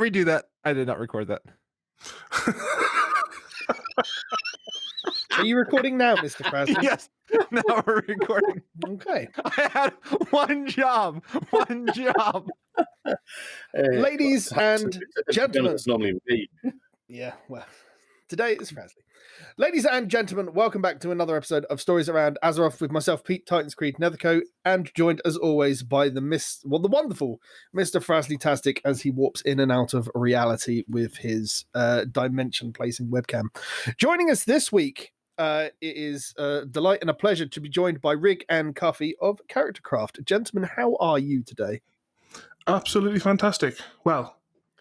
redo that. I did not record that. Are you recording now, Mr. Frazley? Yes. Now we're recording. Okay. I had one job. Ladies and gentlemen. It's normally me. Yeah, well, today it's Frazley. Ladies and gentlemen, welcome back to another episode of Stories Around Azeroth with myself, Pete Titans Creed Netherco, and joined as always by the wonderful Mr. Frazley-tastic as he warps in and out of reality with his dimension placing webcam. Joining us this week, it is a delight and a pleasure to be joined by Rig and Cuffy of Character Craft. Gentlemen, how are you today? Absolutely fantastic. Well,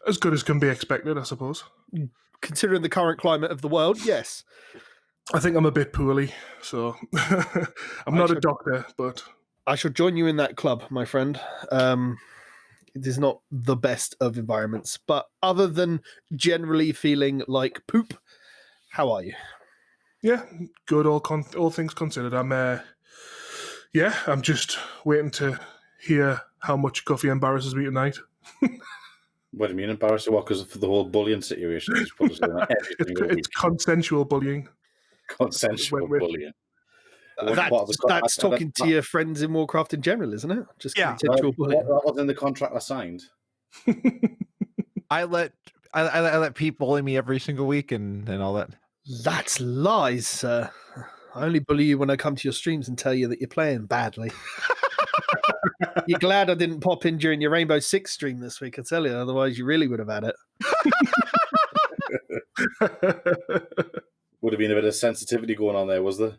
as good as can be expected, I suppose. Considering the current climate of the world, yes. I think I'm a bit poorly, so I'm not a doctor, but I shall join you in that club, my friend. It is not the best of environments, but other than generally feeling like poop, how are you? yeah, good. All things considered, I'm just waiting to hear how much Cuffy embarrasses me tonight. What do you mean embarrassing? What? Because of the whole bullying situation? He's put us in It's consensual bullying. Consensual bullying. That's talking to your friends in Warcraft in general, isn't it? Just consensual bullying. That was in the contract I signed. I let Pete bully me every single week and all that. That's lies, sir. I only bully you when I come to your streams and tell you that you're playing badly. You're glad I didn't pop in during your Rainbow Six stream this week, I tell you. Otherwise, you really would have had it. Would have been a bit of sensitivity going on there, was there?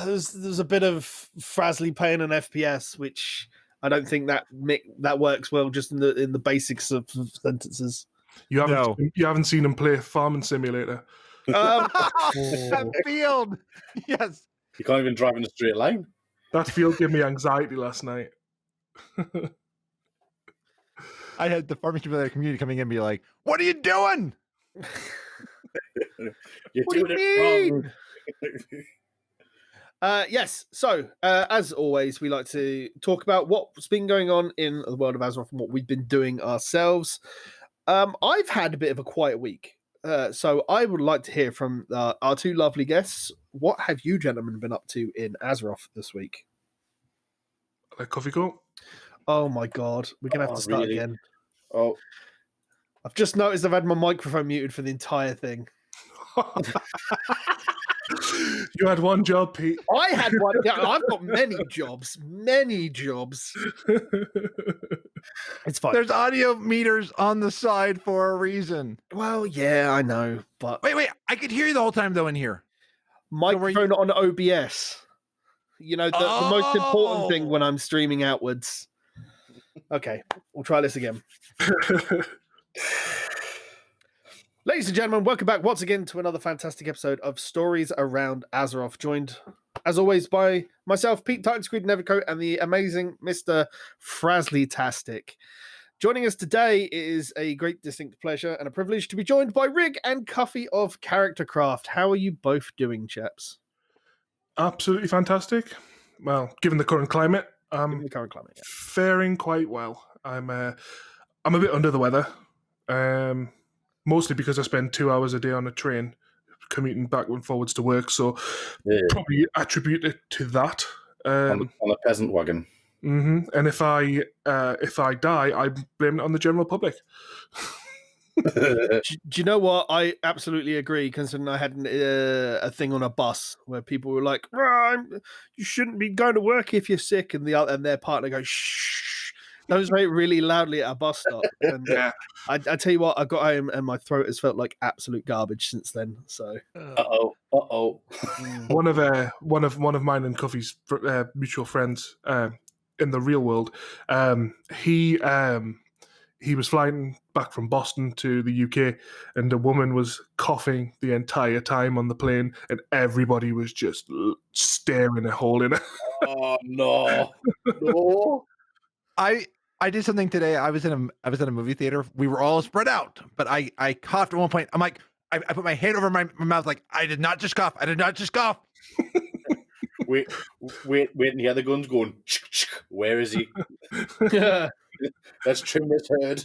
There's a bit of Frazley playing an FPS, which I don't think that works well just in the basics of sentences. You haven't seen him play Farming Simulator. That field, yes. You can't even drive in a straight line. That field gave me anxiety last night. I had the Farming Simulator community coming in and be like, "What are you doing? You're doing it wrong." Yes. So, as always, we like to talk about what's been going on in the world of Azeroth and what we've been doing ourselves. I've had a bit of a quiet week. So I would like to hear from our two lovely guests. What have you gentlemen been up to in Azeroth this week? Like Coffee Coat? Oh my God. We're going to have to start really? again. Oh. I've just noticed I've had my microphone muted for the entire thing. You had one job, Pete. I had one. Yeah, I've got many jobs. It's fine. There's audio meters on the side for a reason." Well, yeah, I know, but Wait! I could hear you the whole time though in here. Microphone on OBS. You know, the most important thing when I'm streaming outwards. Okay, we'll try this again. Ladies and gentlemen, welcome back once again to another fantastic episode of Stories Around Azeroth, joined, as always, by myself, Pete Titans Creed Netherco, and the amazing Mr. Frazley-tastic. Joining us today is a great distinct pleasure and a privilege to be joined by Rig and Cuffy of Character Craft. How are you both doing, chaps? Absolutely fantastic. Well, given the current climate, faring quite well. I'm a bit under the weather. Mostly because I spend 2 hours a day on a train commuting back and forwards to work, so probably attribute it to that. On a peasant wagon. Mm-hmm. And if I die, I blame it on the general public. Do you know what? I absolutely agree, considering I had a thing on a bus where people were like, "You shouldn't be going to work if you're sick," and their partner goes, "Shh." That was really loudly at a bus stop. And I tell you what, I got home and my throat has felt like absolute garbage since then. So, one of mine and Cuffy's mutual friends in the real world, he was flying back from Boston to the UK, and a woman was coughing the entire time on the plane, and everybody was just staring a hole in it. Oh no! I did something today. I was in a movie theater. We were all spread out, but I coughed at one point. I'm like, I put my hand over my mouth, like, I did not just cough. Wait, and the other gun's going, where is he? Let's trim this herd.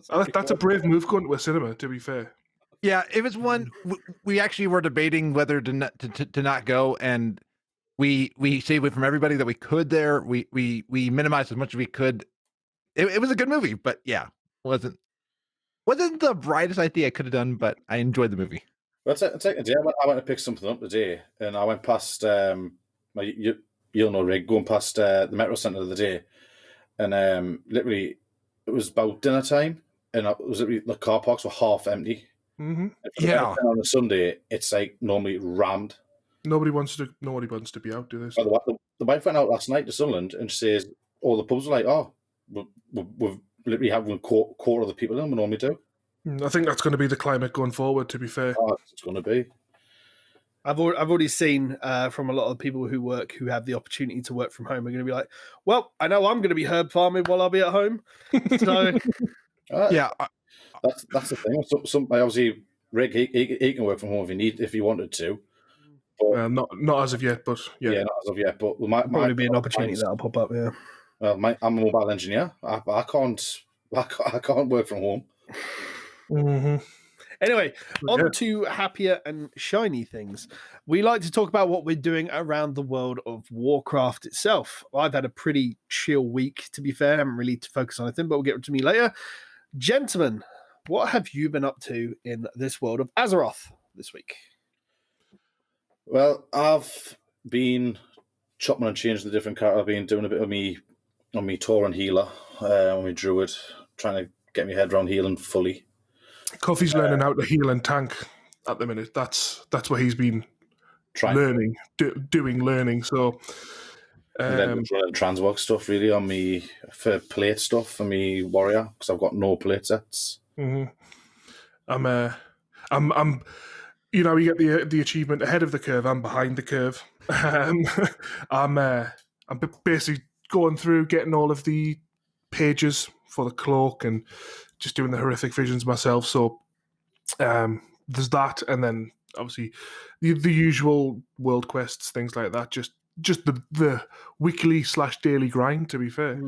That's a brave move going to a cinema, to be fair. Yeah, it was one we actually were debating whether to not go, and we stayed away from everybody that we could there. We minimized as much as we could. It was a good movie, but yeah, wasn't the brightest idea I could have done, but I enjoyed the movie. Well, it's like a day. I went to pick something up today, and I went past you'll know Rig, going past the Metro Centre the other day, and literally it was about dinner time, and it was literally, the car parks were half empty. Mm-hmm. Yeah. On a Sunday, it's like normally rammed. Nobody wants to be out, do they? The wife went out last night to Sunderland and she says all the pubs were like, "Oh, we've literally having quarter of the people in we normally do." I think that's going to be the climate going forward, to be fair. Oh, it's going to be. I've already seen from a lot of people who have the opportunity to work from home are going to be like, well, I know I'm going to be herb farming while I'll be at home. So Yeah, that's the thing. Some obviously Rick he can work from home if he wanted to. But, not as of yet, but yeah, not as of yet. But probably be an opportunity that'll pop up. Yeah. Well, I'm a mobile engineer. I can't work from home. Mm-hmm. Anyway, on to happier and shiny things. We like to talk about what we're doing around the world of Warcraft itself. I've had a pretty chill week, to be fair. I haven't really to focus on anything, but we'll get to me later. Gentlemen, what have you been up to in this world of Azeroth this week? Well, I've been chopping and changing the different character. I've been doing a bit of me on me Tauren healer, on me druid, trying to get my head around healing fully. Cuffy's learning how to heal and tank at the minute. That's what he's been learning. So, and then running transwog stuff really on me for plate stuff for me warrior because I've got no plate sets. Mm-hmm. I'm. You know, you get the achievement ahead of the curve. I'm behind the curve. I'm basically going through getting all of the pages for the cloak and just doing the horrific visions myself. So there's that, and then obviously the usual world quests, things like that. Just the weekly / daily grind. To be fair.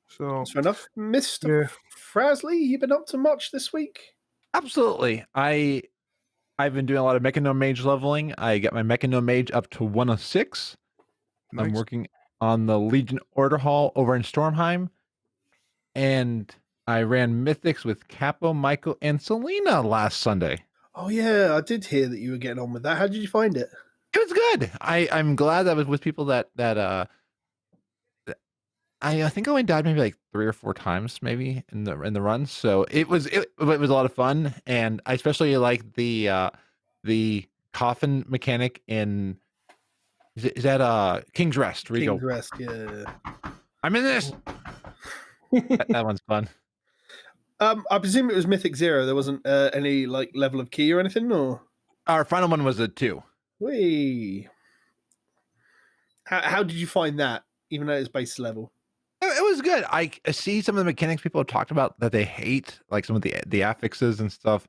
So that's fair enough. Mr. Frazley, you been up to much this week? Absolutely. I've been doing a lot of Mechagnome Mage leveling. I got my Mechagnome Mage up to 106. Nice. I'm working on the Legion Order Hall over in Stormheim. And I ran Mythics with Capo, Michael, and Selena last Sunday. Oh, yeah. I did hear that you were getting on with that. How did you find it? It was good. I'm glad I was with people that I think I only died maybe like 3 or 4 times maybe in the run. So it was a lot of fun, and I especially like the coffin mechanic in is that King's Rest? King's Rest, yeah. I'm in this. that one's fun. I presume it was Mythic 0. There wasn't any like level of key or anything, or our final one was a 2. Whee. How did you find that, even though it's base level? It was good. I see some of the mechanics people have talked about that they hate, like some of the affixes and stuff.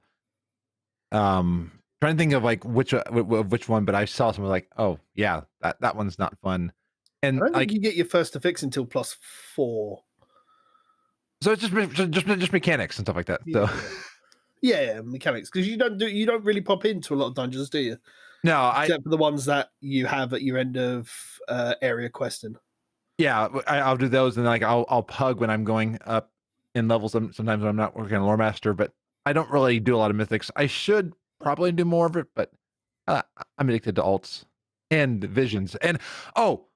Trying to think of like which one, but I saw someone like, oh yeah, that one's not fun. And I don't think you get your first affix until +4. So it's just mechanics and stuff like that. Yeah. So yeah, mechanics, because you don't really pop into a lot of dungeons, do you? No, except for the ones that you have at your end of area questing. Yeah, I'll do those, and like I'll pug when I'm going up in levels. Sometimes when I'm not working on Lore Master, but I don't really do a lot of mythics. I should probably do more of it, but I'm addicted to alts and visions. And oh,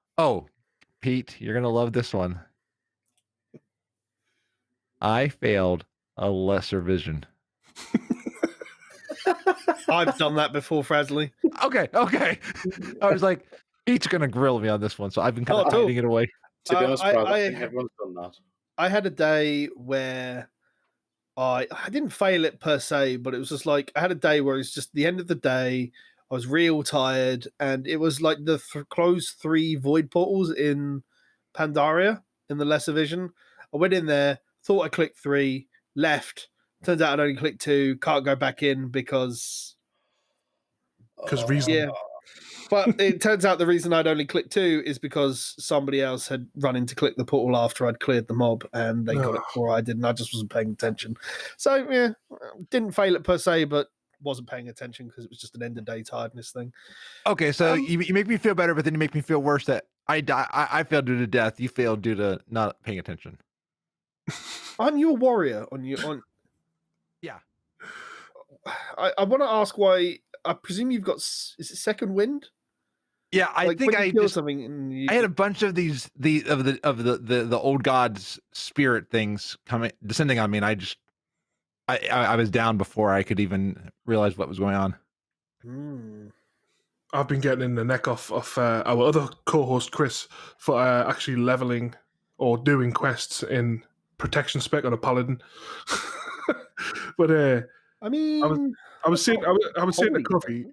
Pete, you're gonna love this one. I failed a lesser vision. I've done that before, Frazley. Okay. I was like, Pete's gonna grill me on this one, so I've been kind of hiding it away. To be honest, I think everyone's done that. I had a day where I didn't fail it per se, but it was just like I had a day where it's just the end of the day. I was real tired, and it was like the closed 3 void portals in Pandaria in the lesser vision. I went in there, thought I clicked 3, left. Turns out I'd only clicked 2. Can't go back in because reason. Yeah. But it turns out the reason I'd only clicked 2 is because somebody else had run in to click the portal after I'd cleared the mob, and they got it before I did, and I just wasn't paying attention. So, yeah, didn't fail it per se, but wasn't paying attention because it was just an end of day tiredness thing. Okay, so you make me feel better, but then you make me feel worse that I failed due to death. You failed due to not paying attention. Aren't you a warrior? Yeah. I want to ask why. I presume you've got. Is it second wind? Yeah, I Like think when you I kill just something. And I had a bunch of the old gods spirit things descending on me, and I was down before I could even realize what was going on. I've been getting in the neck off of our other co-host Chris for actually leveling or doing quests in protection spec on a paladin. But I mean, I was saying to Cuffy.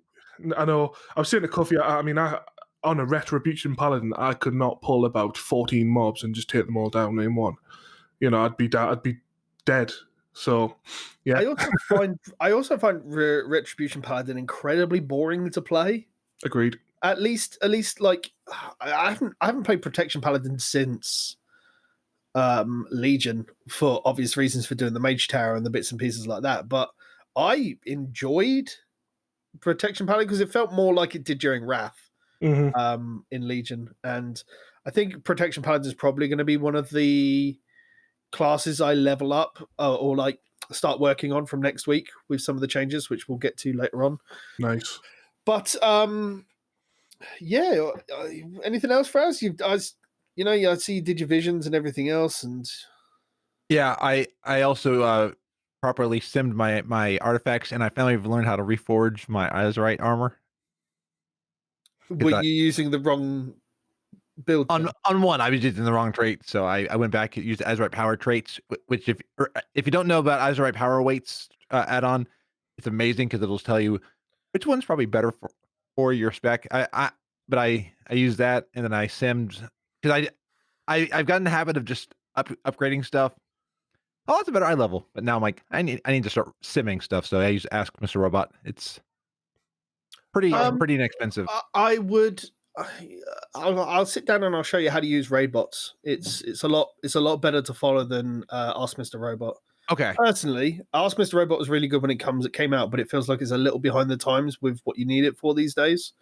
I know. I was saying to Cuffy. I mean, on a retribution paladin, I could not pull about 14 mobs and just take them all down in one. You know, I'd be dead. So, yeah. I also find Retribution Paladin incredibly boring to play. Agreed. At least, like I haven't played Protection Paladin since Legion for obvious reasons for doing the Mage Tower and the bits and pieces like that. But I enjoyed Protection Paladin because it felt more like it did during Wrath in Legion, and I think Protection Paladin is probably going to be one of the classes I level up or like start working on from next week with some of the changes, which we'll get to later on. Nice. But yeah, anything else, Fraz? I see you did your visions and everything else, and yeah, I also properly simmed my artifacts, and I finally learned how to reforge my Azerite armor. Were you using the wrong build? On one, I was using the wrong trait, so I went back and used Azerite power traits, which if you don't know about Azerite power weights add-on, it's amazing because it'll tell you which one's probably better for your spec. But I use that, and then I simmed because I've gotten the habit of just upgrading stuff. Oh, it's a better eye level, but now I'm like I need to start simming stuff. So I use Ask Mr. Robot. It's pretty inexpensive. I'll sit down and I'll show you how to use raid bots. It's a lot better to follow than Ask Mr. Robot. Okay. Personally, Ask Mr. Robot was really good when it came out, but it feels like it's a little behind the times with what you need it for these days.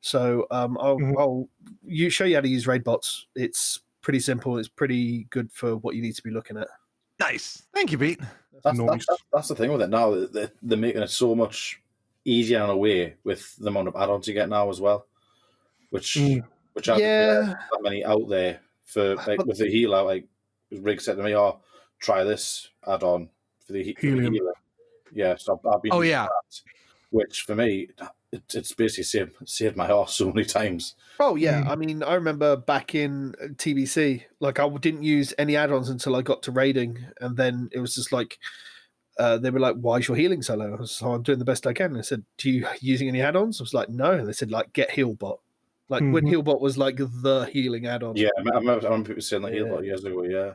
So I'll show you how to use raid bots. It's pretty simple. It's pretty good for what you need to be looking at. Nice. Thank you, Pete. That's the thing with it now. They're making it so much easier in a way with the amount of add-ons you get now as well. Which I don't think there's that many out there for with the healer. Like Rig said to me, "Oh, try this add-on for the healer." Yeah, so I've been using that, which for me, it's basically saved my arse so many times. Oh yeah, I mean, I remember back in TBC, like I didn't use any add-ons until I got to raiding, and then it was just like they were like, "Why is your healing so low?" I was like, "I'm doing the best I can." And I said, "Do you using any add-ons?" I was like, "No." And they said, "Like, get Healbot." Like when Healbot was like the healing add-on. Yeah, I remember people saying that Healbot years ago. Yeah.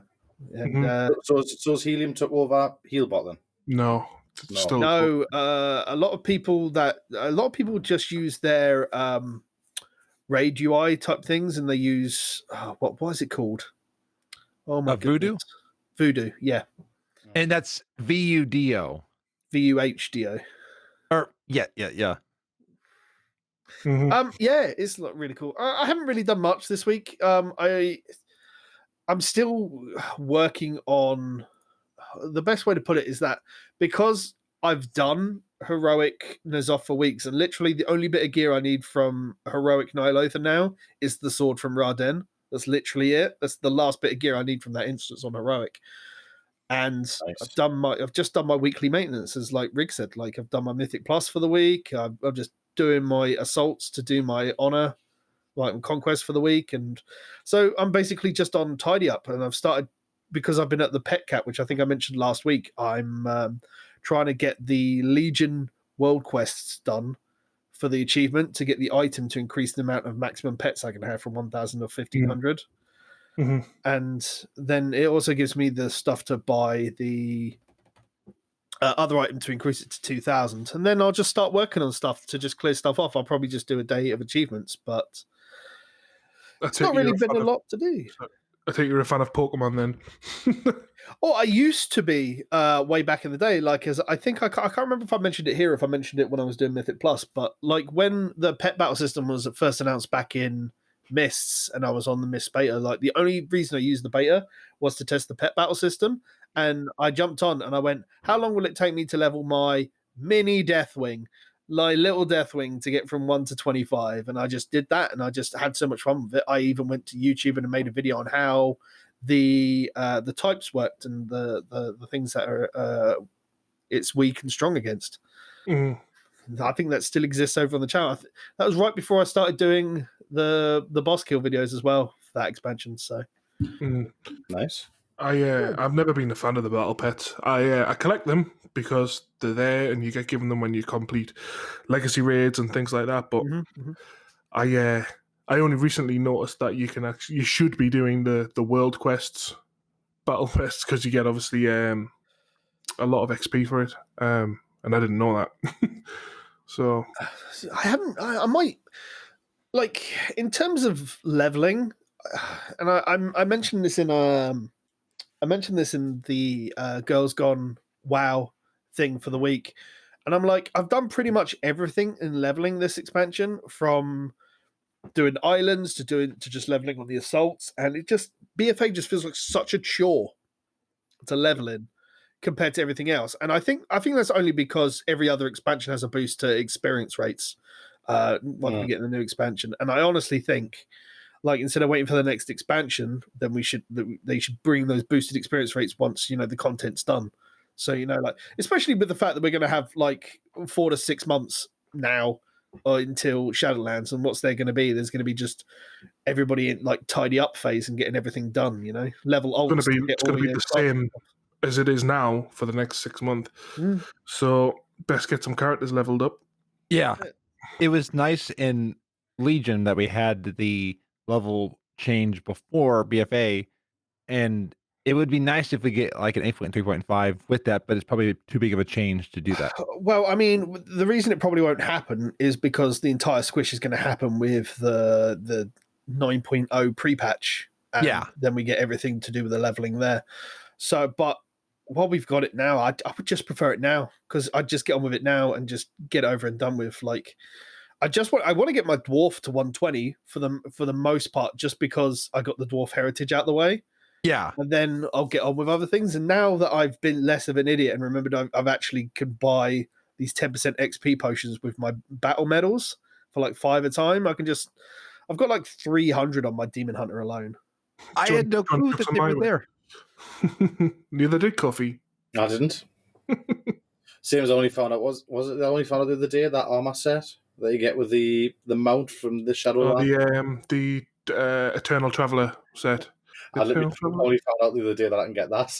And, so Helium took over Healbot then? No. No. A lot of people just use their raid UI type things, and they use what is it called? Oh my Voodoo. Voodoo, yeah. And that's VUDO. VUHDO. Or yeah. Yeah, it's really cool. I haven't really done much this week. I'm still working on the best way to put it is that because I've done heroic N'Zoth for weeks, and literally the only bit of gear I need from heroic Ny'alotha now is the sword from Raden. That's literally it. That's the last bit of gear I need from that instance on heroic. And nice. I've just done my weekly maintenance, as like Rig said. Like I've done my Mythic Plus for the week. I'm just doing my assaults to do my honor, like conquest for the week, and so I'm basically just on tidy up. And I've started because I've been at the Pet Cat, which I think I mentioned last week. I'm trying to get the Legion world quests done for the achievement to get the item to increase the amount of maximum pets I can have from 1,000 to 1,500. And then it also gives me the stuff to buy the other item to increase it to 2,000, and then I'll just start working on stuff to just clear stuff off. I'll probably just do a day of achievements, but it's not really been a lot to do. I think you're a fan of Pokemon then. Oh, I used to be way back in the day. Like, as I think I can't remember if I mentioned it here, if I mentioned it when I was doing Mythic Plus, but like when the pet battle system was first announced back in Mists, and I was on the Mist beta, like the only reason I used the beta was to test the pet battle system, and I jumped on and I went, "How long will it take me to level my mini Deathwing?" My little Deathwing to get from 1 to 25, and I just did that, and I just had so much fun with it. I even went to YouTube and made a video on how the types worked and the things that are it's weak and strong against. Mm. I think that still exists over on the channel. That was right before I started doing the boss kill videos as well for that expansion. So Nice. I've never been a fan of the battle pets. I collect them because they're there and you get given them when you complete legacy raids and things like that. But I only recently noticed that you should be doing the world quests, battle quests, because you get obviously a lot of XP for it. And I didn't know that. So I might, like, in terms of leveling, and I mentioned this in the Girls Gone WoW thing for the week, and I'm like, I've done pretty much everything in leveling this expansion, from doing islands to just leveling on the assaults, and it just BFA just feels like such a chore to level in compared to everything else. And I think that's only because every other expansion has a boost to experience rates once we get the new expansion. And I honestly think, like, instead of waiting for the next expansion, then they should bring those boosted experience rates once the content's done. So like, especially with the fact that we're going to have like 4 to 6 months now until Shadowlands, and what's there going to be? There's going to be just everybody in like tidy up phase and getting everything done. Level ults. it's going to be the same as it is now for the next 6 months. So best get some characters leveled up. Yeah. It was nice in Legion that we had the level change before BFA, and it would be nice if we get like an 8.3.5 with that, but it's probably too big of a change to do that. Well, I mean, the reason it probably won't happen is because the entire squish is going to happen with the 9.0 pre-patch. And then we get everything to do with the leveling there. So, but while we've got it now, I would just prefer it now, because I'd just get on with it now and just get over and done with. Like, I want to get my dwarf to 120 for the most part, just because I got the dwarf heritage out the way. Yeah. And then I'll get on with other things. And now that I've been less of an idiot and remembered I've actually can buy these 10% XP potions with my battle medals for like 5 a time, I've got like 300 on my Demon Hunter alone. I had no clue that they were there. Neither did Cuffy. I didn't. Same as I only found out, was it the only found out the other day, that armor set that you get with the mount from the Shadowlands? The Eternal Traveller set. I literally only found out the other day that I can get that.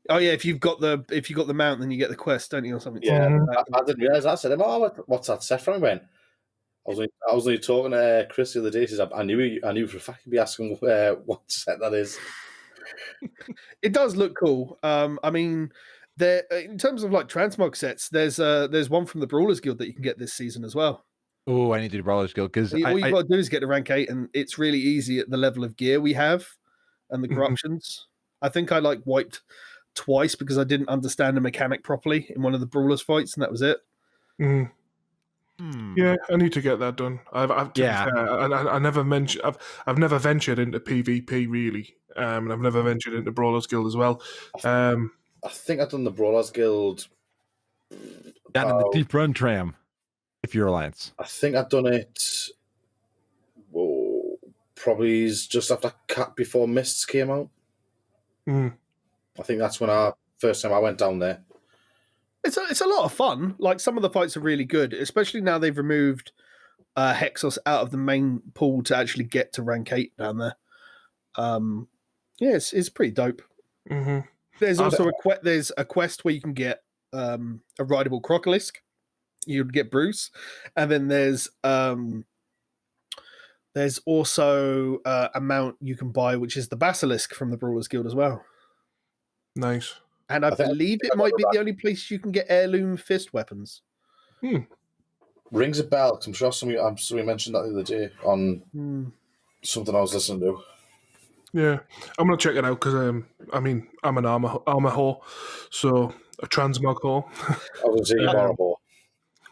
Oh yeah, if you've got the mount, then you get the quest, don't you, or something? Yeah, I didn't realise that. I said, what's that set from? He went, I was only talking to Chris the other day. He says, I knew for a fact he'd be asking what set that is. It does look cool. I mean, there, in terms of like transmog sets, there's one from the Brawlers Guild that you can get this season as well. Oh, I need to do Brawlers Guild, because all you got to do is get to rank 8, and it's really easy at the level of gear we have and the corruptions. I think I like wiped twice because I didn't understand the mechanic properly in one of the Brawlers fights, and that was it. Yeah, I need to get that done. I never mentioned. I've never ventured into PvP really, and I've never ventured into Brawlers Guild as well. I think I've done the Brawlers Guild down in the Deep Run Tram. If you're Alliance, I think I've done it. Probably just after before Mists came out. I think that's when first time I went down there. It's a lot of fun. Like, some of the fights are really good, especially now they've removed Hexos out of the main pool to actually get to rank 8 down there. Yeah, it's pretty dope. There's also a quest where you can get a rideable Crocolisk. You'd get Bruce, and then there's also a mount you can buy, which is the Basilisk from the Brawlers Guild as well. Nice. And I believe it might be the only place you can get heirloom fist weapons. Rings a bell. 'Cause I'm sure somebody mentioned that the other day on something I was listening to. Yeah, I'm gonna check it out because I mean I'm an armor whore, so a transmog whore. I was a horrible.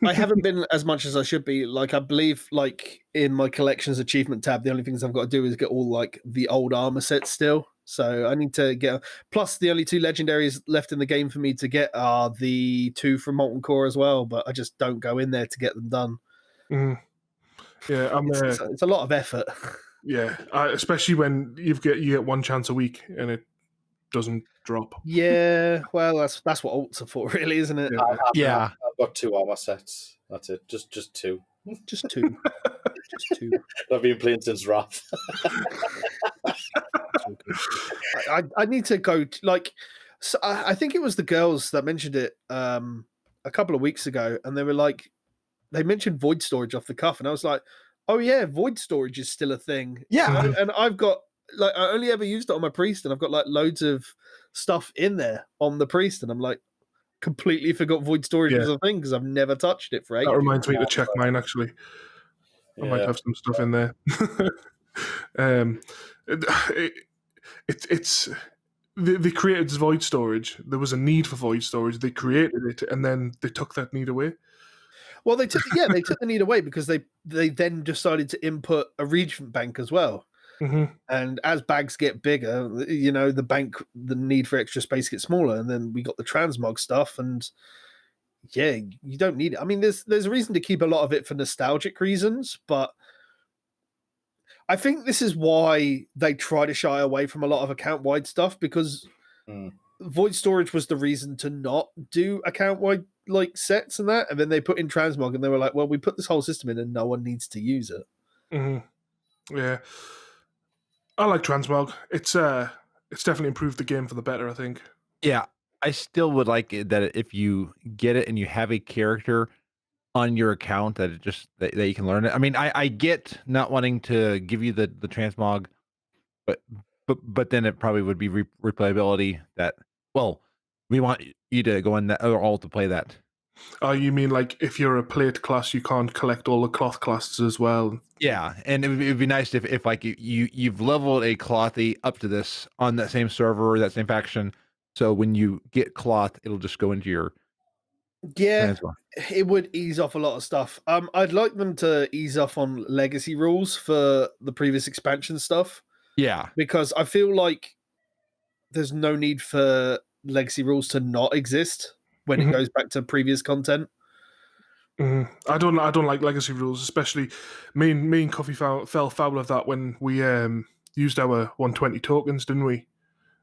I haven't been as much as I should be. Like, I believe, like, in my collections achievement tab, the only things I've got to do is get all, like, the old armor sets still. So I need to get... Plus, the only 2 legendaries left in the game for me to get are the 2 from Molten Core as well, but I just don't go in there to get them done. Yeah, it's a lot of effort. Yeah, especially when you get 1 chance a week and it doesn't drop. Yeah, well, that's what ults are for, really, isn't it? Yeah. I've got 2 armor sets. That's it. Just 2. Just 2. Just 2. I've been playing since Wrath. I need to go like, so I think it was the girls that mentioned it a couple of weeks ago, and they were like, they mentioned void storage off the cuff, and I was like, oh yeah, void storage is still a thing. Yeah. And I've got, like, I only ever used it on my priest, and I've got like loads of stuff in there on the priest, and I'm like, completely forgot void storage was a thing because I've never touched it for ages. That reminds me to check mine actually. I might have some stuff in there. It's they created void storage. There was a need for void storage. They created it, and then they took that need away. Well, they took the need away because they then decided to input a regent bank as well. And as bags get bigger, you know, the need for extra space gets smaller, and then we got the transmog stuff, and yeah, you don't need it. I mean, there's a reason to keep a lot of it for nostalgic reasons, but I think this is why they try to shy away from a lot of account-wide stuff, because void storage was the reason to not do account-wide like sets and that, and then they put in transmog, and they were like, well, we put this whole system in, and no one needs to use it. Yeah, I like transmog. It's definitely improved the game for the better, I think. Yeah, I still would like it that if you get it and you have a character on your account that it just that you can learn it. I mean, I get not wanting to give you the transmog, but then it probably would be replayability that, well, we want you to go in that or all to play that. Oh, you mean like if you're a plate class, you can't collect all the cloth classes as well? Yeah, and it'd be nice if like you've leveled a clothy up to this on that same server, that same faction. So when you get cloth, it'll just go into your transmog. It would ease off a lot of stuff. I'd like them to ease off on legacy rules for the previous expansion stuff. Yeah, because I feel like there's no need for legacy rules to not exist when it goes back to previous content. I don't like legacy rules, especially me and Cuffy fell foul of that when we used our 120 tokens, didn't we?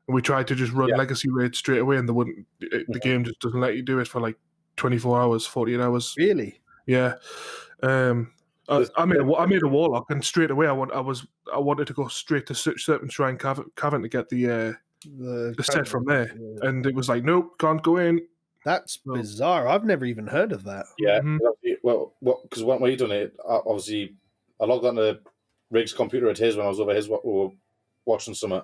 And we tried to just run legacy raids straight away, and the game just doesn't let you do it for like 24 hours, 48 hours. Really? Yeah. I made a warlock, and straight away I wanted to go straight to Serpent Shrine Cavern to get the set from there, and it was like, nope, can't go in. That's bizarre. I've never even heard of that. Yeah, well, because when you done it, obviously, I logged on to Rig's computer at his when I was over his. We were watching something.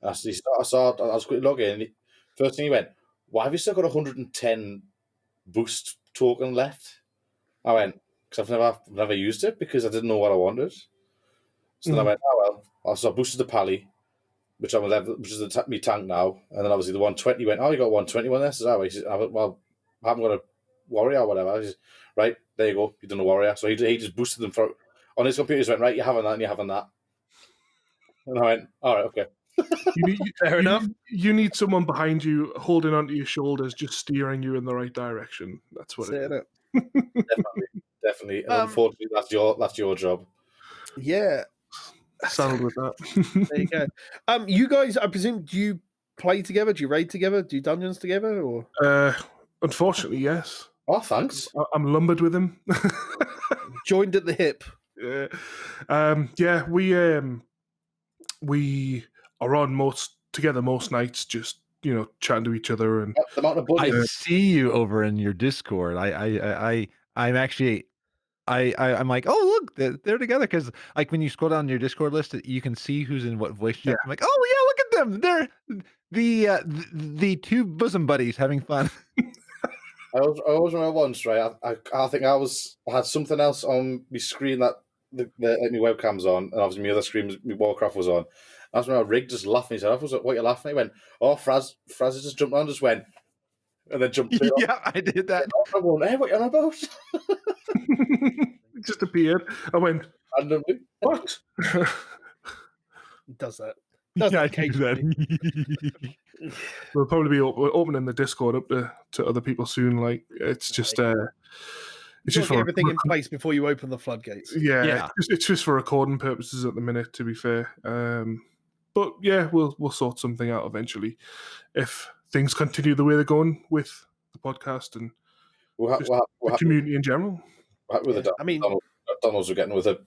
I was quickly logging in. First thing he went, why have you still got 110 boost token left? I went, because I've never used it because I didn't know what I wanted. So then I went, oh well. So I boosted the pally, which I'm level, which is me tank now, and then obviously the 120 went. Oh, you got 121 there. So he said, well, I haven't got a warrior or whatever. I said, right, there you go. You done a warrior. So he just boosted them on his computer. He went, right, you're having that and you're having that. And I went, all right, okay. Fair enough. You need someone behind you holding onto your shoulders, just steering you in the right direction. That's what it is. Definitely. And unfortunately, that's your job. Yeah. Saddled with that. There you go. You guys, I presume, do you play together? Do you raid together? Do you dungeons together? Or unfortunately, yes. Oh, thanks. I'm lumbered with him. Joined at the hip. Yeah. We are on together most nights, just chatting to each other. And I see you over in your Discord. I'm actually. I'm like, oh look, they're together, because like when you scroll down your Discord list, you can see who's in what voice chat. I'm like, oh yeah, look at them. They're the two bosom buddies having fun. I always remember once, right? I think I had something else on my screen that my webcam's on, and obviously my other screen, my Warcraft was on. I was remember Rig just laughing. He said, "I was like, what are you laughing at?" He went, "Oh, Fraz just jumped on, just went, and then jumped." Yeah, I did that. I went, "Hey, what are you on about?" It just appeared. I went, Randomly. what? He does that. Yeah, Does I that do occasionally. that. We'll probably be opening the Discord up to other people soon. Like, it's just it's You just get for everything in place before you open the floodgates. yeah, Yeah. It's just for recording purposes at the minute. To be fair, but yeah, we'll sort something out eventually if things continue the way they're going with the podcast and We're just the community in general. happy with the I mean, Donalds we're getting with it.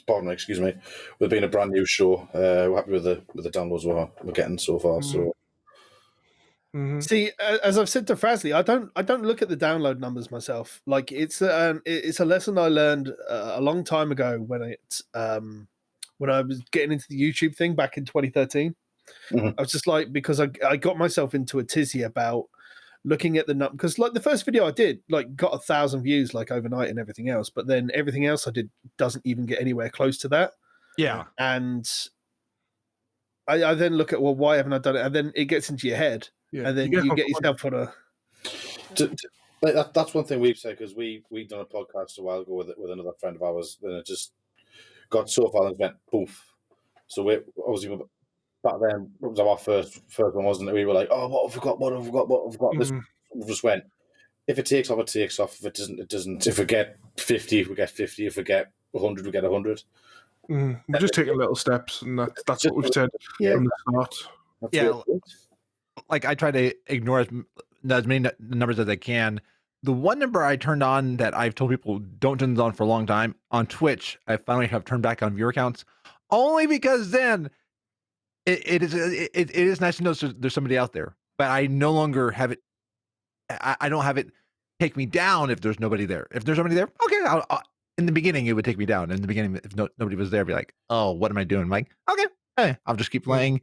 Pardon me, excuse me. With being a brand new show, we're happy with the downloads we're getting so far. So Mhm. see, as I've said to Frazley, I don't look at the download numbers myself. Like it's a lesson I learned a long time ago when I was getting into the YouTube thing back in 2013. Mhm. I was just like, because I got myself into a tizzy about looking at the number, because like the first video I did like got 1,000 views like overnight and everything else, but then everything else I did doesn't even get anywhere close to that. Yeah. And I then look at, well, why haven't I done it? And then it gets into your head, Yeah, and then get you hooked get on yourself on a. that's one thing we've said, because we done a podcast a while ago with another friend of ours, and it just got so far and it went poof. So we obviously back then it was our first one, wasn't it? We were like, oh, what have we got? What have we got? What have we got? This we just went. If it takes off, it takes off. If it doesn't, it doesn't. If we get 50, we get 50. If we get 100, we get 100. We're just taking little steps, and that's what we've said Yeah. from the start. That's Yeah. it. Like I try to ignore as many numbers as I can. The one number I turned on that I've told people don't turn this on for a long time on Twitch, I finally have turned back on viewer counts, only because then it is nice to know there's somebody out there. But I no longer have it. I don't have it take me down if there's nobody there. If there's somebody there, okay. In the beginning, it would take me down. In the beginning, if nobody was there, I'd be like, oh, what am I doing? I'm like, okay, hey, I'll just keep playing.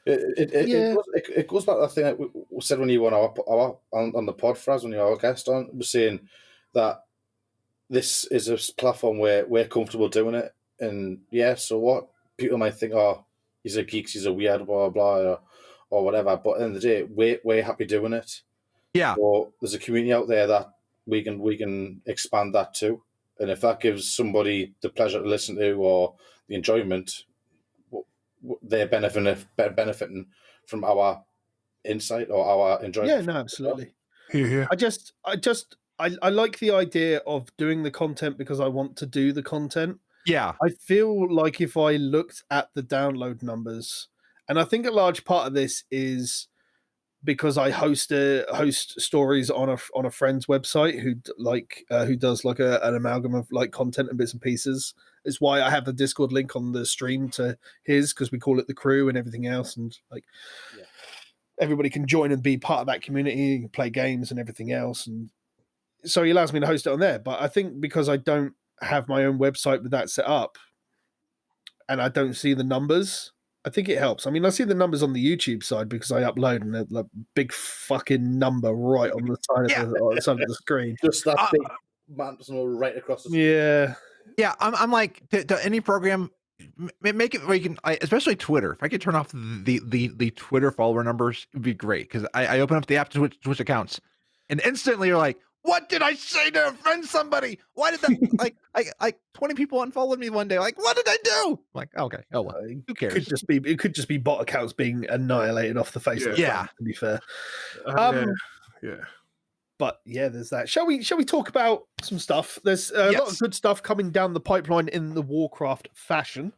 It goes back to that thing that we said when you were on the pod, Fraz, when you were our guest on, was saying that this is a platform where we're comfortable doing it. And yeah, so what? People might think, oh, he's a geek, he's a weird, blah, blah, or whatever. But at the end of the day, we're happy doing it. Yeah. So there's a community out there that we can expand that to. And if that gives somebody the pleasure to listen to or the enjoyment, they're benefiting from our insight or our enjoyment. Yeah, no, absolutely. Here. I like the idea of doing the content because I want to do the content. Yeah. I feel like if I looked at the download numbers, and I think a large part of this is because I host stories on a friend's website who does like an amalgam of like content and bits and pieces. Is why I have the Discord link on the stream to his, because we call it the crew and everything else, and like everybody can join and be part of that community, play games and everything else, and so he allows me to host it on there. But I think because I don't have my own website with that set up, and I don't see the numbers, I think it helps. I mean, I see the numbers on the YouTube side because I upload and there's a big fucking number right on the side of the screen. Just that big mantle right across the screen. Yeah. Yeah, I'm like to any program, make it where you can, especially Twitter. If I could turn off the Twitter follower numbers, it'd be great, because I open up the app Twitch accounts, and instantly you're like, what did I say to offend somebody? Why did that like 20 people unfollowed me one day? Like, what did I do? I'm like, okay, oh well, who cares? It could just be bot accounts being annihilated off the face of the planet, to be fair. Yeah. But yeah, there's that. Shall we talk about some stuff? There's a lot of good stuff coming down the pipeline in the Warcraft fashion.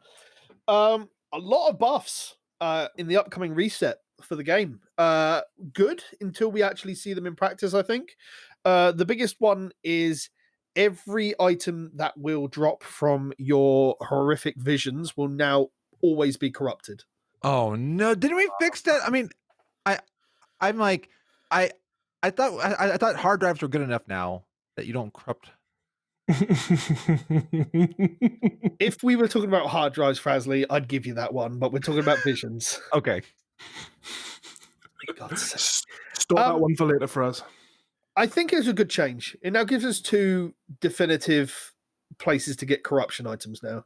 A lot of buffs in the upcoming reset for the game. Good until we actually see them in practice, I think. The biggest one is every item that will drop from your horrific visions will now always be corrupted. Oh no, didn't we fix that? I mean, I'm like, I thought hard drives were good enough now that you don't corrupt If we were talking about hard drives, Frazley, I'd give you that one, but we're talking about visions. Okay. For God's sake. Store that one for later for us. I think it's a good change. It now gives us 2 definitive places to get corruption items now.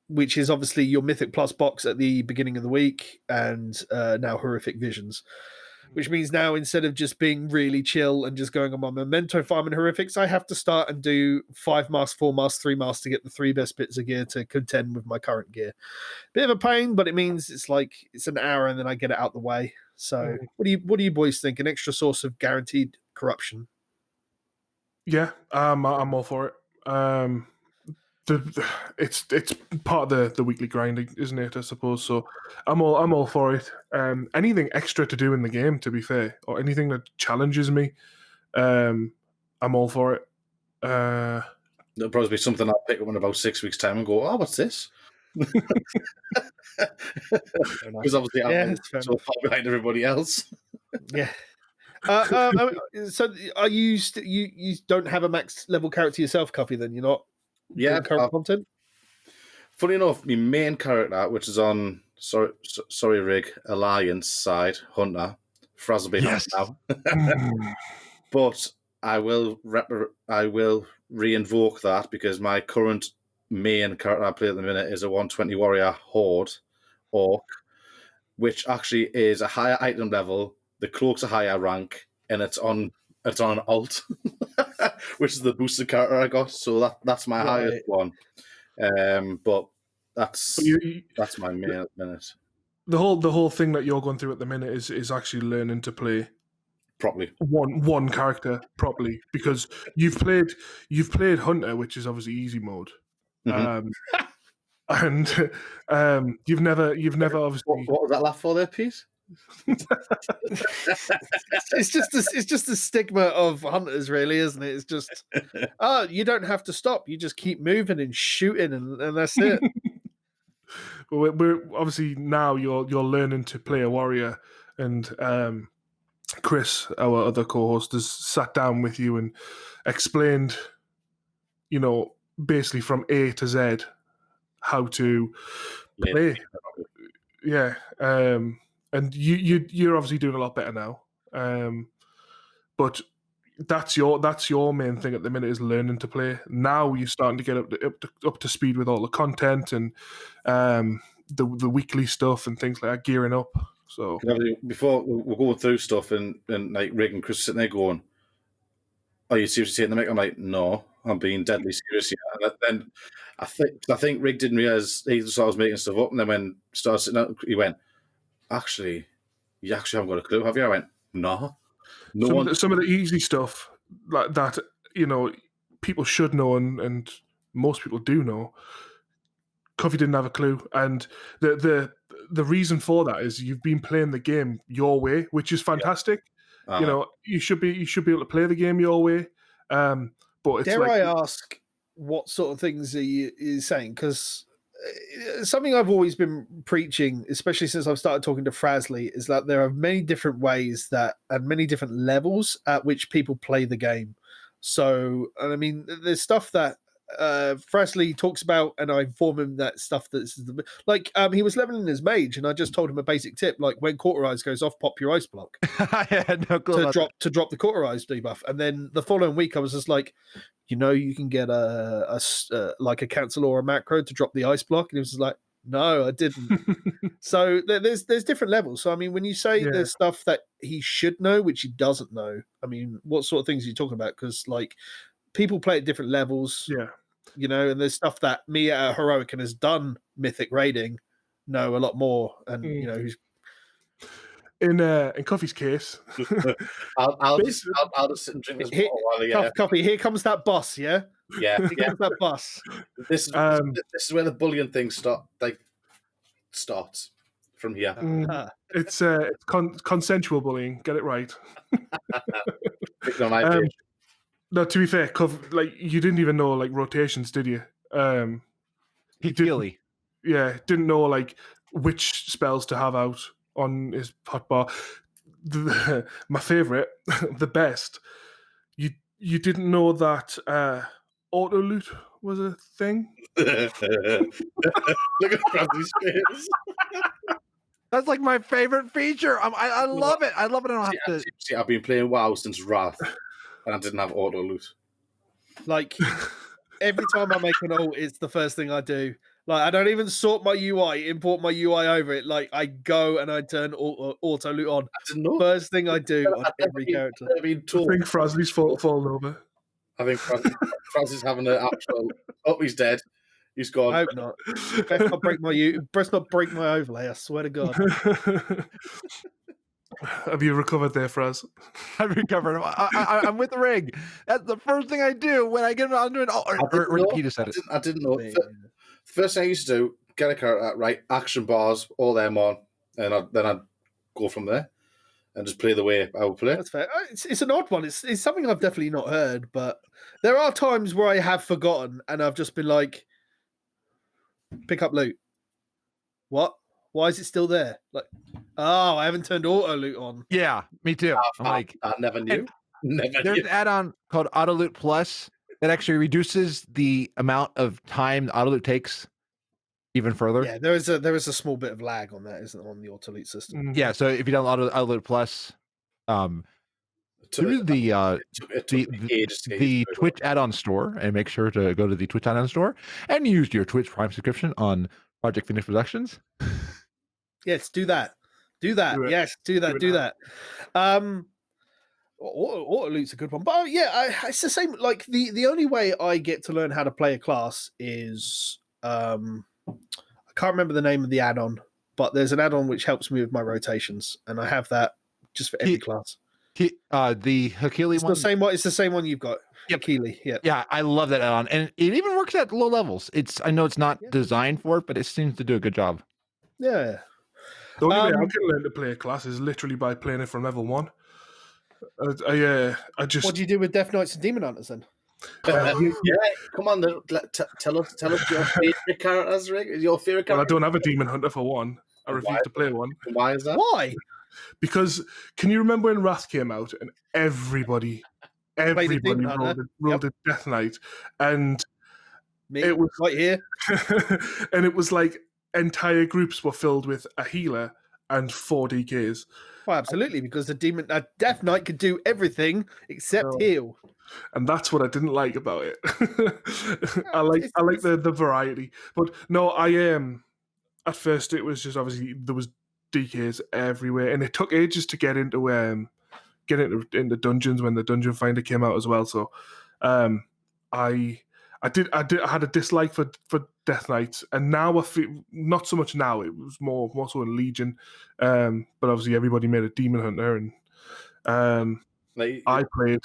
Which is obviously your Mythic Plus box at the beginning of the week and now Horrific Visions. Which means now instead of just being really chill and just going on my memento farm and Horrifics, I have to start and do 5 masks, 4 masks, 3 masks to get the 3 best bits of gear to contend with my current gear. Bit of a pain, but it means it's an hour and then I get it out the way. So what do you boys think? An extra source of guaranteed corruption? Yeah, I'm all for it. It's part of the weekly grinding, isn't it? I suppose so. I'm all for it. Anything extra to do in the game, to be fair, or anything that challenges me, I'm all for it. It'll probably be something I'll pick up in about 6 weeks' time and go, "Oh, what's this?" Because obviously I'm so far behind everybody else. Yeah. So are you you don't have a max level character yourself, Cuffy? Then you're not. Yeah, current content. Funny enough, my main character, which is on Sorry Rig Alliance side, Hunter, Frazley now. But I will re-invoke that because my current main character I play at the minute is a 120 warrior horde orc, which actually is a higher item level. The cloak's a higher rank, and it's on an alt, which is the boosted character I got. So that's my highest one. But that's my main at the minute. The whole thing that you're going through at the minute is actually learning to play properly one character properly, because you've played Hunter, which is obviously easy mode. Mm-hmm. And you've never obviously. What was that laugh for there, Pete? It's just the stigma of hunters, really, isn't it? It's just you don't have to stop, you just keep moving and shooting, and that's it. Well, we're obviously now you're learning to play a warrior, and Chris, our other co-host, has sat down with you and explained, basically from A to Z how to play. Yeah. And you're obviously doing a lot better now, but that's your main thing at the minute, is learning to play. Now you're starting to get up to speed with all the content and the weekly stuff and things like that, gearing up. So before we're going through stuff and like Rick and Chris sitting there going, "Are you seriously saying the mic?" I'm like, "No, I'm being deadly serious here." And then I think Rick didn't realize he thought I was making stuff up, and then when he started sitting down, he went, "Actually, you actually haven't got a clue, have you?" I went, "No." Some of the easy stuff like that, people should know, and most people do know. Cuffy didn't have a clue, and the reason for that is you've been playing the game your way, which is fantastic. Yeah. You should be able to play the game your way. But it's Dare I ask, what sort of things are you saying? Because something I've always been preaching, especially since I've started talking to Frazley, is that there are many different ways and many different levels at which people play the game. So, and I mean, there's stuff that Frazley talks about, and I inform him that stuff that's like he was leveling his mage, and I just told him a basic tip, like when Cauterize goes off, pop your ice block. I had no clue to drop the Cauterize debuff, and then the following week I was just like, you can get like a cancel or a macro to drop the ice block, and he was just like, no, I didn't. So there's different levels. So I mean, when you say there's stuff that he should know which he doesn't know, I mean, what sort of things are you talking about? Because like people play at different levels, and there's stuff that me at Heroic and has done Mythic raiding know a lot more, and who's in Cuffy's case. I'll just sit and drink this water while Cuffy, here comes that boss, yeah here comes that boss. This is where the bullying thing starts from here. It's consensual bullying, get it right. No, to be fair, you didn't even know rotations, did you? Really? Yeah, didn't know which spells to have out on his hotbar. My favorite, the best. you didn't know that auto loot was a thing. Look at Bradley's face. That's like my favorite feature. I love it. I love it. I don't have to. See, I've been playing WoW since Wrath, and I didn't have auto loot. Like every time I make an ult, it's the first thing I do. Like I don't even sort my UI, import my UI over it. Like I go and I turn auto loot on. I didn't know. First thing I do on every character. I've been I told. think Frazley's falling over. I think Franz is having an actual. Oh, he's dead. He's gone. I hope not. Best not break my overlay. I swear to God. Have you recovered there, Fraz? I've recovered. I'm with the rig. That's the first thing I do when I get onto an. Peter said it. I didn't know. First thing I used to do, get a character, right, action bars, all them on, and then I'd go from there and just play the way I would play. That's fair. It's an odd one. It's something I've definitely not heard, but there are times where I have forgotten and I've just been like, pick up loot. What? Why is it still there? Like, oh, I haven't turned auto loot on. Yeah, me too. I'm like, I never knew. There's an add-on called Auto Loot Plus that actually reduces the amount of time the auto loot takes even further. Yeah, there is a small bit of lag on that, isn't there, on the auto loot system? Yeah, so if you don't auto loot plus, through the Twitch add-on store, and make sure to go to the Twitch add-on store and use your Twitch Prime subscription on Project Phoenix Productions. Yes, do that. Do that. Do it. Yes, do that. Do that. Auto loot's a good one, but yeah, it's the same. Like the only way I get to learn how to play a class is I can't remember the name of the add-on, but there's an add-on which helps me with my rotations, and I have that just for every class. The Hakili It's one. It's the same one you've got. Yep. Hakili. Yeah. Yeah, I love that add-on, and it even works at low levels. I know it's not designed for it, but it seems to do a good job. Yeah. The only way I can learn to play a class is literally by playing it from level 1. I just. What do you do with Death Knights and Demon Hunters then? Yeah, come on, tell us your favorite characters, Rick. Your favorite character. Well, I don't have a Demon Hunter for one. I refuse to play one. Why is that? Why? Because can you remember when Wrath came out and everybody rolled a Death Knight, and it was right here, and it was like entire groups were filled with a healer and 4 DKs. Well, absolutely, because the Death Knight could do everything except heal, and that's what I didn't like about it. I like the variety, but no, I am. At first, it was just obviously there was DKs everywhere, and it took ages to get into dungeons when the Dungeon Finder came out as well. So, I had a dislike for Death Knight, and now I feel not so much now. It was more so in Legion, but obviously everybody made a Demon Hunter, and I played.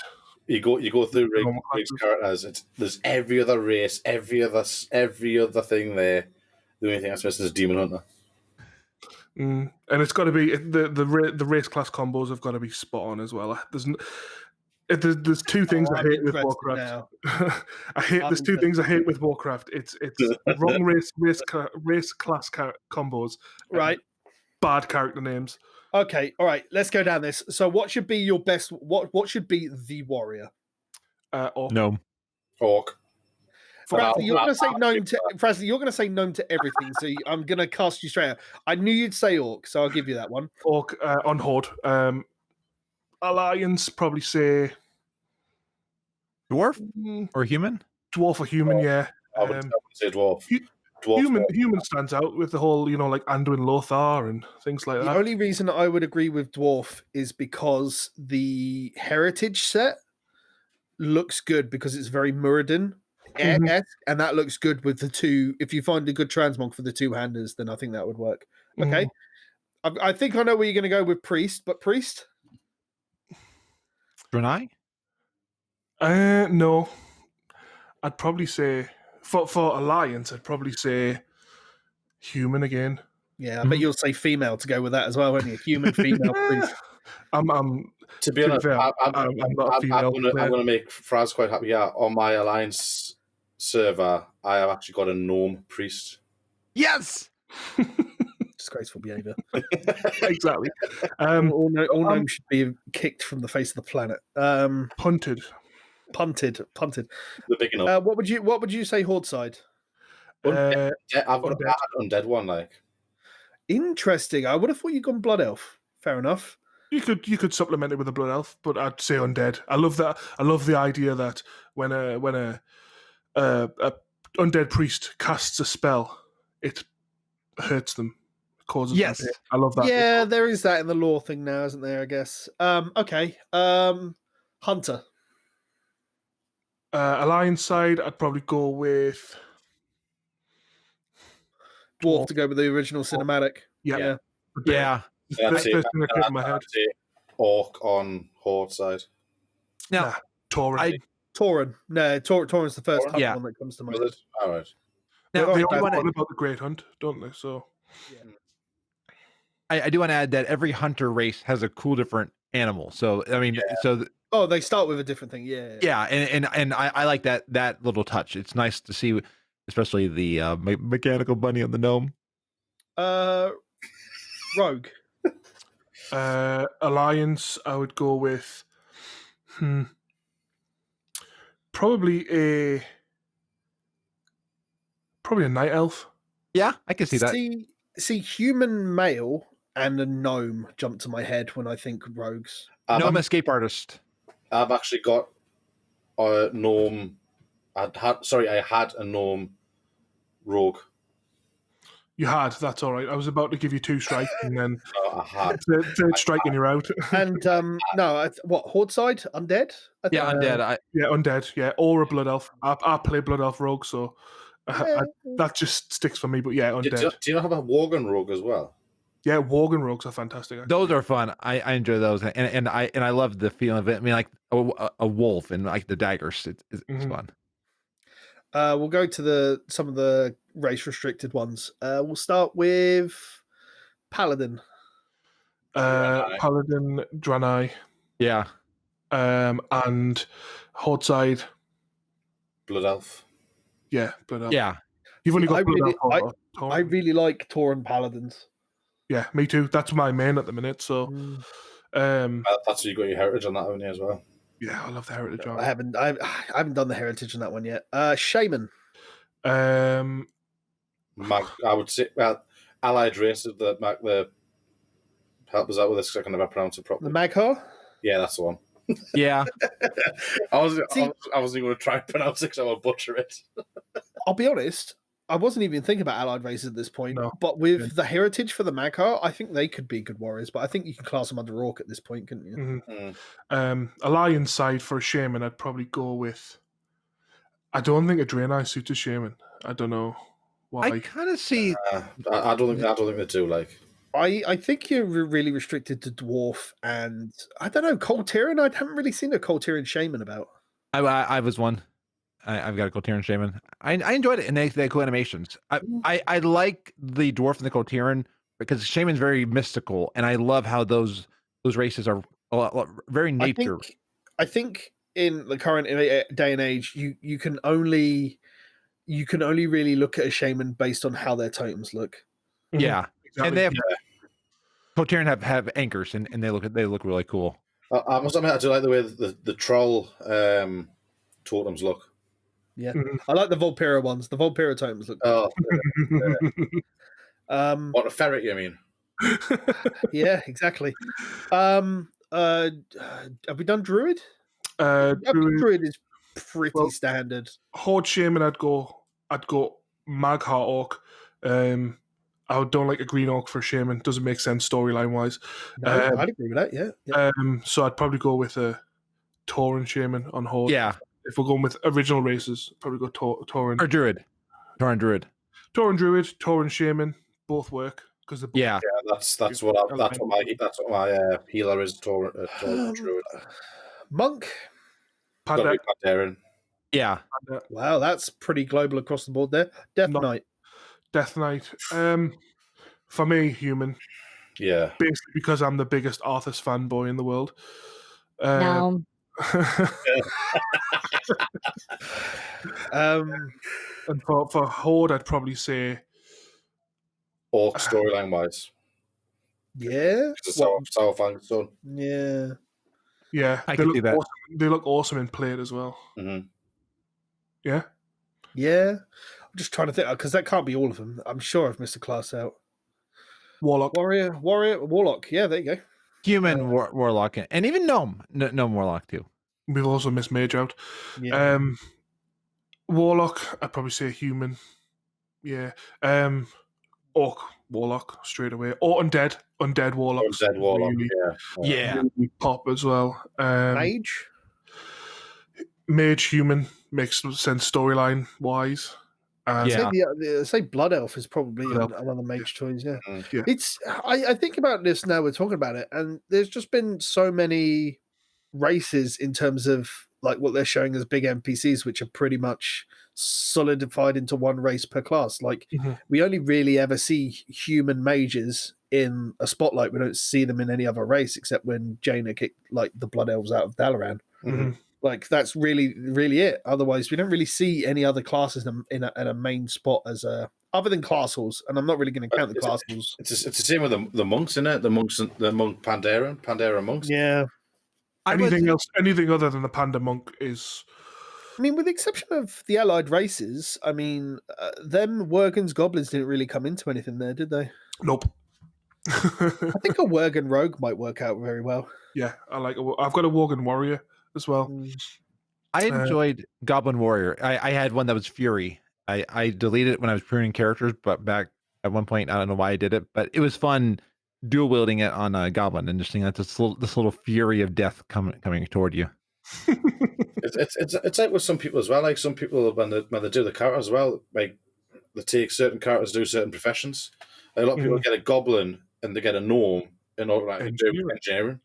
You go through Rig's characters. There's every other race, every other thing there. The only thing that's missing is Demon Hunter. And it's got to be the race class combos have got to be spot on as well. There's two things I hate with Warcraft. There's two things I hate with Warcraft. It's wrong race class combos, right? Bad character names. Okay, all right. Let's go down this. So, what should be your best? What should be the warrior? Gnome. Orc. Frazley, you're going to say gnome to Frazley. You're going to say gnome to everything. So I'm going to cast you straight out. I knew you'd say orc, so I'll give you that one. Orc on Horde. Alliance probably say dwarf or human. Dwarf or human, yeah. I would say dwarf. Human stands out with the whole, like Anduin Lothar and things like that. The only reason I would agree with dwarf is because the heritage set looks good because it's very Muradin. And that looks good with the two. If you find a good transmog for the two-handers, then I think that would work. Okay, I think I know where you're going to go with priest, but priest. Draenei? No, I'd probably say for Alliance, I'd probably say human again. Yeah, I bet you'll say female to go with that as well, won't you? Human, female, priest. To be honest, I'm not a female. I'm going to make Fraz quite happy. Yeah, on my Alliance server, I have actually got a gnome priest. Yes. Disgraceful behavior. Exactly. All gnomes should be kicked from the face of the planet. Punted. Punted. The big enough. What would you say horde side? Uh, Yeah, I Undead. had an undead one. Like, Interesting. I would have thought you'd gone blood elf. Fair enough. you could supplement it with a blood elf, but I'd say undead. I love that. I love the idea that when a undead priest casts a spell, it hurts them, causes Yes. them pain. I love that. Yeah, there is that in the lore thing now, isn't there? I guess. Okay. Hunter. Alliance side, I'd probably go with Dwarf to go with the original cinematic. yeah. Yeah. Yeah. First thing that came to my head. I'd say orc on horde side. Now, Nah, Tauren. Tauren. No, Tauren's the first Tauren? hunter one that comes to mind. Was it? All right. now They're I all do bad want What to about the Great Hunt, don't they? So I do want to add that every hunter race has a cool different animal. So I mean, Oh, they start with a different thing. Yeah. yeah, and I like that little touch. It's nice to see, especially the mechanical bunny on the gnome. Rogue. Alliance, I would go with probably a night elf. Yeah, I can see that. See, human male and a gnome jump to my head when I think rogues. Gnome escape artist. I've actually got a gnome. I had a gnome rogue. You had, that's all right. I was about to give you 2 strikes, and then No, I had. third strike and you're out. And no, what horde side? Undead? Yeah, undead. Yeah, undead. Yeah, or a blood elf. I play blood elf rogue, so that just sticks for me. But yeah, undead. Do you have a worgen rogue as well? Yeah, Worgen rogues are fantastic. Actually. Those are fun. I enjoy those, and I love the feeling of it. I mean, like a wolf and like the daggers. It's fun. We'll go to some of the race restricted ones. We'll start with Paladin. Paladin, Draenei, Yeah. and Horde side. Blood elf. Yeah, blood elf. Yeah. You've only got I blood really- elf. I really like Tauren Paladins. Yeah, me too. That's my main at the minute. So, That's where you got your heritage on that, haven't you, as well? yeah, I love the heritage. I haven't done the heritage on that one yet. Shaman. I would say, well, allied race of the help us out with this because I can never pronounce it The properly. Magha. Yeah, that's the one. Yeah. I wasn't going to try and pronounce it because I would butcher it. I'll be honest, I wasn't even thinking about allied races at this point. No. But with the heritage for the Magha, I think they could be good warriors. But I think you can class them under Orc at this point, couldn't you? Mm. Alliance side for a shaman, I'd probably go with. I don't think a Draenei suits a shaman. I don't know why. I kind of see. I don't think they do. Like, I think you're really restricted to dwarf and I don't know Coltarian. I haven't really seen a Coltarian shaman about. I was one. I've got a Coltarian shaman. I enjoyed it, and they had cool animations. I like the dwarf and the Coltarian because shaman's very mystical, and I love how those races are very nature. I think in the current day and age, you can only really look at a shaman based on how their totems look. Yeah, Exactly. and they have Coltarian have anchors, and they look really cool. I must admit, I do like the way the troll totems look. Yeah, I like the Volpira ones. The Volpira totems look. Oh, What what a ferret, you mean? Yeah, exactly. Have we done Druid? Druid is pretty standard. Horde shaman, I'd go Magha orc. I don't like a green orc for a shaman. Doesn't make sense storyline wise. No, I'd agree with that. Yeah. So I'd probably go with a Tauren shaman on Horde. Yeah, If we're going with original races, probably go Tauren. or Druid, Tauren Druid. Tauren druid, Tauren shaman, both work because they're both Yeah, Yeah, that's what my healer is. Tauren druid. Monk. Gotta Panda. be Pandaren. yeah. Wow, that's pretty global across the board there. Death No. Knight. Death Knight. For me, human. Yeah. Basically because I'm the biggest Arthas fanboy in the world. No. And for Horde, I'd probably say Orc storyline wise. Yeah. It's a Sour Fang's son. Yeah. Yeah, I they can look see that. awesome. They look awesome in Plate as well. Mm-hmm. Yeah. Yeah, I'm just trying to think because that can't be all of them. I'm sure I've missed a class out. Warlock. Warrior, Warlock. Yeah, there you go. Human warlock and even gnome warlock too. We've also missed Mage out. Yeah. Warlock, I'd probably say human. Yeah. Orc Warlock straight away. Or Undead Warlocks. Undead Warlock. Really, Yeah. really pop as well. Mage. Mage human makes sense storyline wise. Yeah. I say Blood Elf is probably Blood Elf. another mage choice. Yeah, Mm-hmm. Yeah. it's. I think about this now. We're talking about it, and there's just been so many races in terms of like what they're showing as big NPCs, which are pretty much solidified into one race per class. Like Mhm. we only really ever see human mages in a spotlight. We don't see them in any other race except when Jaina kicked like the Blood Elves out of Dalaran. Mhm. Like that's really it. Otherwise, we don't really see any other classes in a main spot as a other than class halls. And I'm not really going to count the class halls. It's the same with the monks, isn't it? The monks, the monk Pandera monks. Yeah. Anything else? Anything other than the Panda Monk is. I mean, with the exception of the allied races, I mean, them Worgen's goblins didn't really come into anything there, did they? Nope. I think a Worgen rogue might work out very well. Yeah, I like. I've got a Worgen warrior as well. I enjoyed Goblin Warrior. I had one that was Fury. I deleted it when I was pruning characters, but back at one point, I don't know why I did it, but it was fun dual wielding it on a Goblin and just seeing that this little fury of death coming toward you. It's like with some people as well. Like some people when they do the characters as well, like they take certain characters to do certain professions. Like, a lot of people get a goblin and they get a gnome in order to do engineering.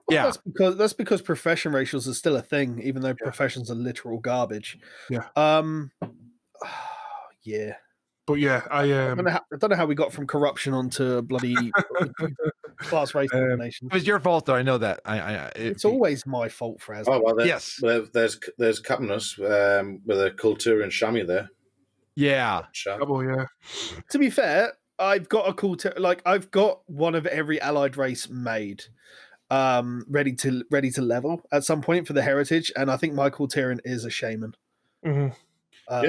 Well, that's because profession ratios are still a thing, even though professions are literal garbage. Yeah. Yeah. But yeah, I don't know how we got from corruption onto bloody class race combination. It was your fault, though. I know that. It's always my fault, Fraz. Oh well, yes. There's Capnus with a Kulturian Shami there. Yeah. Oh yeah. To be fair, I've got a cool I've got one of every allied race made, ready to level at some point for the heritage, and I think my Kulturian is a shaman. Mm-hmm. I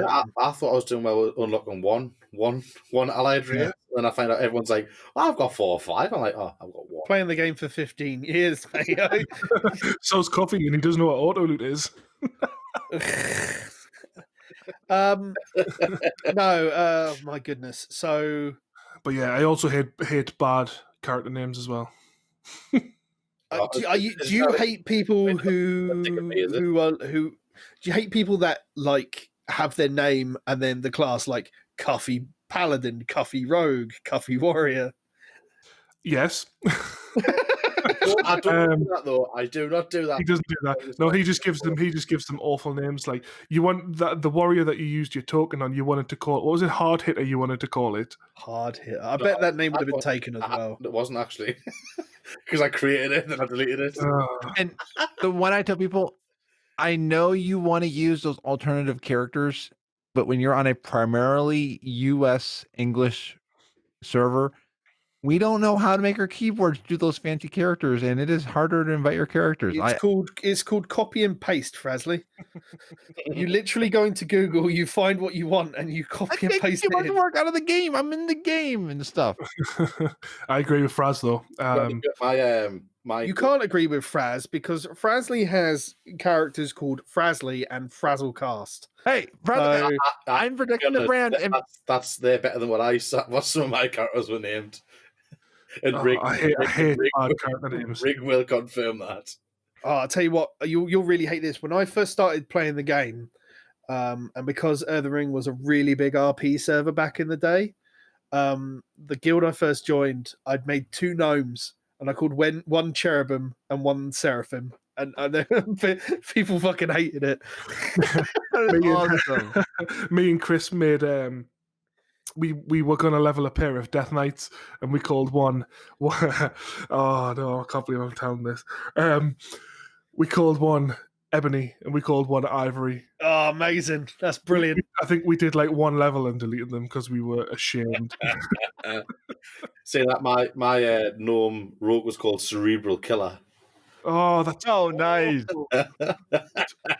thought I was doing well with unlocking one allied race, and I find out everyone's like, I've got 4 or 5. I'm like, oh, I've got 1. Playing the game for 15 years, mate. So's Cuffy, and he doesn't know what auto loot is. No, my goodness. So, but yeah, I also hate bad character names as well. Do you hate people who do you hate people that like have their name and then the class like Cuffy Paladin, Cuffy Rogue, Cuffy Warrior? Yes. I don't do that though. I do not do that. He doesn't do that. No, he just gives them awful names. Like you want the warrior that you used your token on. You wanted to call what was it? Hard hitter. You wanted to call it hard hitter. I bet that name would have been taken as well. It wasn't actually because I created it and then I deleted it. And the one I tell people, I know you want to use those alternative characters, but when you're on a primarily U.S. English server, we don't know how to make our keyboards do those fancy characters, and it is harder to invite your characters. It's called copy and paste, Frazley. You literally go into Google, you find what you want, and you copy and paste it. Work out of the game. I'm in the game and stuff. I agree with Fraz though. You can't agree with Fraz because Frazley has characters called Frazley and Frazzlecast. Hey, Frazley, I'm protecting the brand. They're better than what some of my characters were named. And Rig will confirm that. Oh, I'll tell you what, you'll really hate this. When I first started playing the game, and because the Ring was a really big RP server back in the day, the guild I first joined, I'd made 2 gnomes, and I called one cherubim and one seraphim, and people fucking hated it. Awesome. Me and Chris made we were going to level a pair of Death Knights, and we called one. Oh no, I can't believe I'm telling this. We called one Ebony, and we called one Ivory. Oh, amazing! That's brilliant. I think we did like 1 level and deleted them because we were ashamed. Saying that my gnome rogue was called Cerebral Killer. Oh, that's Oh, nice.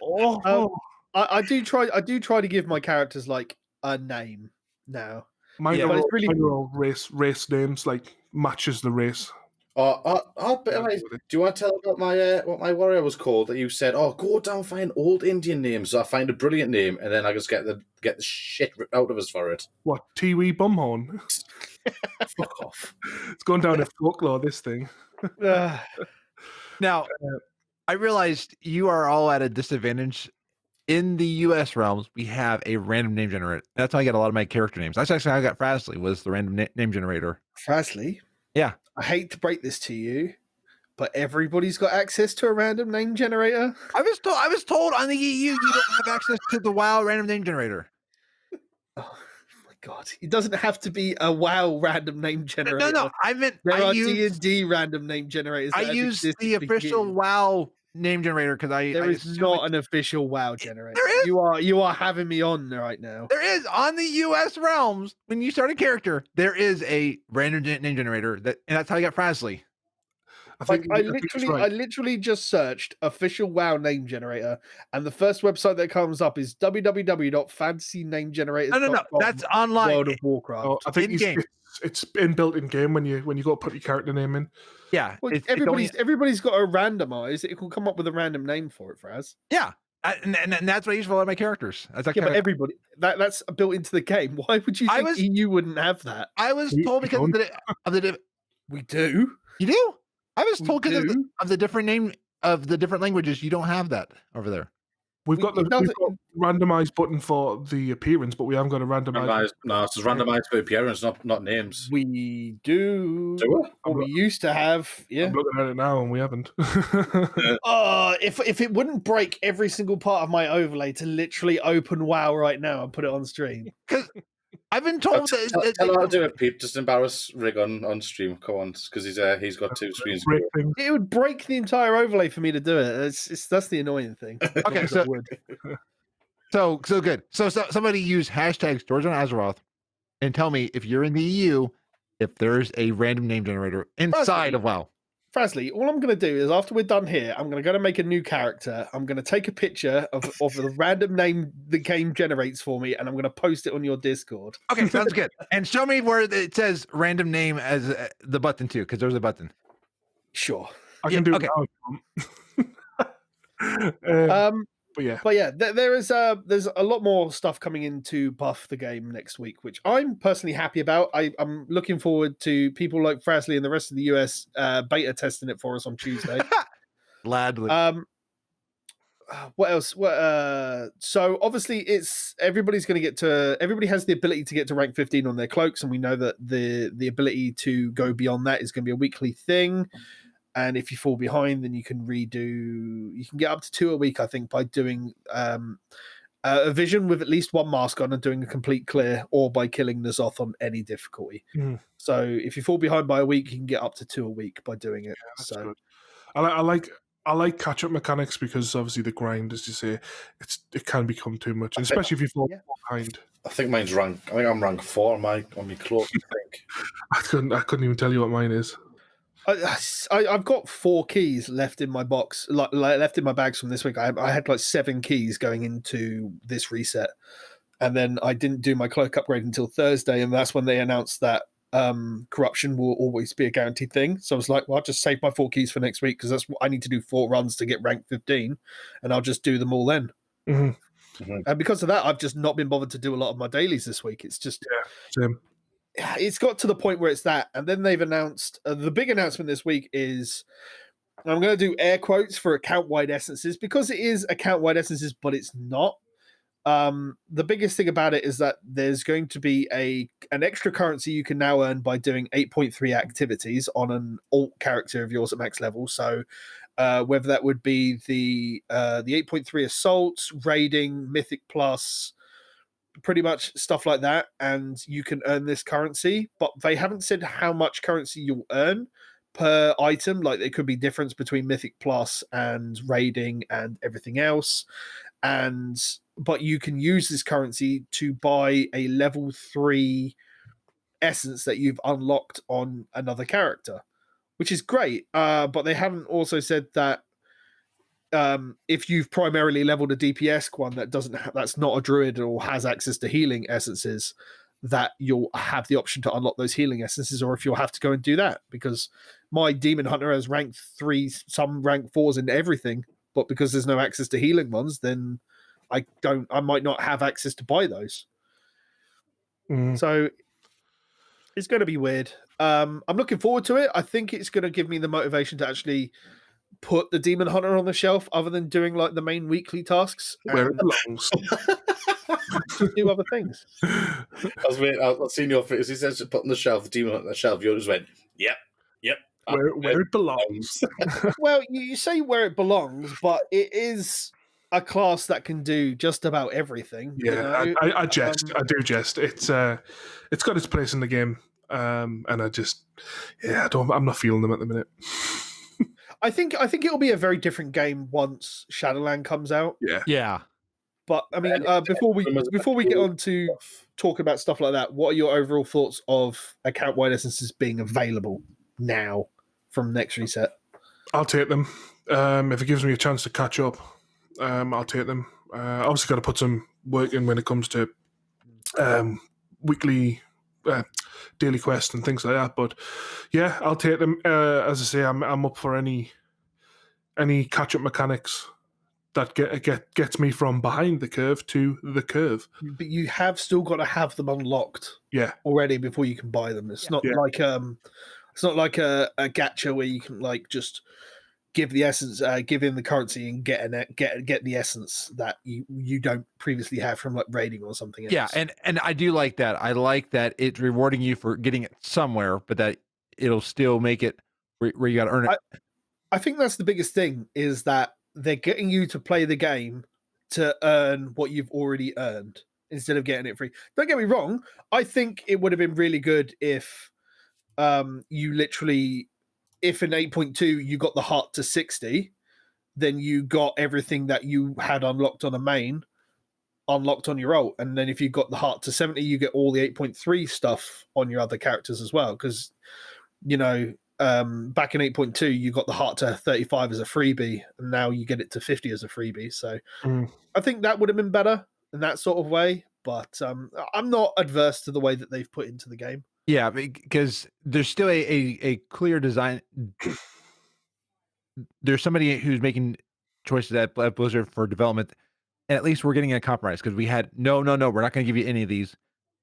awful. I do try to give my characters like a name now. Mine Yeah. are But it's all, really mine are all race names, like matches the race. But anyway, do you want to tell about my what my warrior was called? That you said, "Oh, go down find old Indian names." So I find a brilliant name, and then I just get the shit ripped out of us for it. What, Tiwi Bumhorn? Fuck off. It's going down in folklore, this thing. Now, I realized you are all at a disadvantage. In the U.S. realms, we have a random name generator. That's how I get a lot of my character names. That's actually how I got Frazley, was the random name generator. Frazley, Yeah. I hate to break this to you, but everybody's got access to a random name generator. I was told on the EU you don't have access to the WoW random name generator. Oh my god! It doesn't have to be a WoW random name generator. No, I meant There I are use D&D random name generators. I that have use existed the for official years. WoW name generator because There I is assume not an official WoW generator. there is. You are having me on right now. There is on the U.S. realms when you start a character, there is a random name generator and that's how I got Frazley. I think I it's right. literally just searched official WoW name generator, and the first website that comes up is www.fantasynamegenerators.com. No, that's online. World of Warcraft. Oh, I think in-game. it's inbuilt in game when you go to put your character name in. Yeah, Well, it's only, everybody's got to randomize. It will come up with a random name for it, Fraz. yeah, and that's what I use for all my characters. That's Yeah, but everybody that's built into the game. Why would you think EU wouldn't have that? I was told because of the We do. you do. I was We told because do. of the different name of the different languages. You don't have that over there. We've got randomized button for the appearance, but we haven't got a randomized. No, it's randomized for appearance, not names. We do. Do we? Or we used to have. Yeah. I'm looking at it now, and we haven't. If it wouldn't break every single part of my overlay to literally open WoW right now and put it on stream. Because I've been told that. Tell how to do it, Pete. Just embarrass Rig on stream. Come on, because he's got two screens. It would break the entire overlay for me to do it. That's the annoying thing. Okay, so good. So somebody use hashtag Stories Around Azeroth and tell me if you're in the EU, if there's a random name generator inside of WoW. Frazley, all I'm going to do is after we're done here, I'm going to go to make a new character. I'm going to take a picture of the random name the game generates for me, and I'm going to post it on your Discord. Okay, sounds good. And show me where it says random name as the button too, because there's a button. Sure, I can do it now. But yeah, there's a lot more stuff coming into buff the game next week, which I'm personally happy about. I'm looking forward to people like Frazley and the rest of the US beta testing it for us on Tuesday. Gladly. What else? So obviously everybody has the ability to get to rank 15 on their cloaks, and we know that the ability to go beyond that is going to be a weekly thing. And if you fall behind, then you can get up to 2 a week, I think, by doing a vision with at least one mask on and doing a complete clear, or by killing Ny'alotha on any difficulty. So if you fall behind by a week, you can get up to 2 a week by doing it. Yeah, so good. I like catch-up mechanics because obviously the grind, as you say, it can become too much, and especially if you fall behind. I think I'm rank 4 on my cloak. I think. I couldn't even tell you what mine is. I've got 4 keys left in my box, like left in my bags from this week. I had like 7 keys going into this reset, and then I didn't do my cloak upgrade until Thursday, and that's when they announced that corruption will always be a guaranteed thing. So I was like, well, I'll just save my 4 keys for next week because that's what I need to do 4 runs to get rank 15, and I'll just do them all then. And because of that, I've just not been bothered to do a lot of my dailies this week. It's just same. It's got to the point where it's that, and then they've announced the big announcement this week is, I'm going to do air quotes for account-wide essences because it is account-wide essences, but it's not. The biggest thing about it is that there's going to be an extra currency you can now earn by doing 8.3 activities on an alt character of yours at max level. So whether that would be the 8.3 assaults, raiding, mythic plus, pretty much stuff like that, and you can earn this currency, but they haven't said how much currency you'll earn per item. Like there could be difference between mythic plus and raiding and everything else, but you can use this currency to buy a level 3 essence that you've unlocked on another character, which is great. But they haven't also said that if you've primarily leveled a DPS one that that's not a druid or has access to healing essences, that you'll have the option to unlock those healing essences, or if you'll have to go and do that. Because my demon hunter has rank 3, some rank 4s in everything, but because there's no access to healing ones, then I might not have access to buy those. So it's going to be weird. I'm looking forward to it. I think it's going to give me the motivation to actually put the demon hunter on the shelf, other than doing like the main weekly tasks, Where it belongs. do other things. I've seen your face. He says to put on the shelf, the demon on the shelf. You just went, yep. Where it belongs. Well, you say where it belongs, but it is a class that can do just about everything. Yeah, you know? I jest. I do jest. It's got its place in the game, and I just, I'm not feeling them at the minute. I think it'll be a very different game once Shadowland comes out. Yeah. But I mean, before we get on to talk about stuff like that, what are your overall thoughts of account-wide essences being available now from next reset? I'll take them. If it gives me a chance to catch up, I'll take them. Obviously, got to put some work in when it comes to weekly, daily quests and things like that. But yeah, I'll take them. As I say, I'm up for any catch-up mechanics that gets me from behind the curve to the curve. But you have still got to have them unlocked, already before you can buy them. It's not like a gacha where you can like just give the essence, give in the currency and get the essence that you don't previously have from like raiding or something else. Yeah, and I do like that. I like that it's rewarding you for getting it somewhere, but that it'll still make it where you got to earn it. I think that's the biggest thing, is that they're getting you to play the game to earn what you've already earned instead of getting it free. Don't get me wrong. I think it would have been really good if you literally, if in 8.2 you got the heart to 60, then you got everything that you had unlocked on a main unlocked on your ult. And then if you got the heart to 70, you get all the 8.3 stuff on your other characters as well. Because, you know, back in 8.2 you got the heart to 35 as a freebie, and now you get it to 50 as a freebie. So I think that would have been better in that sort of way, but I'm not adverse to the way that they've put into the game. Yeah, because there's still a clear design. There's somebody who's making choices at Blizzard for development, and at least we're getting a compromise, because we had no, we're not going to give you any of these.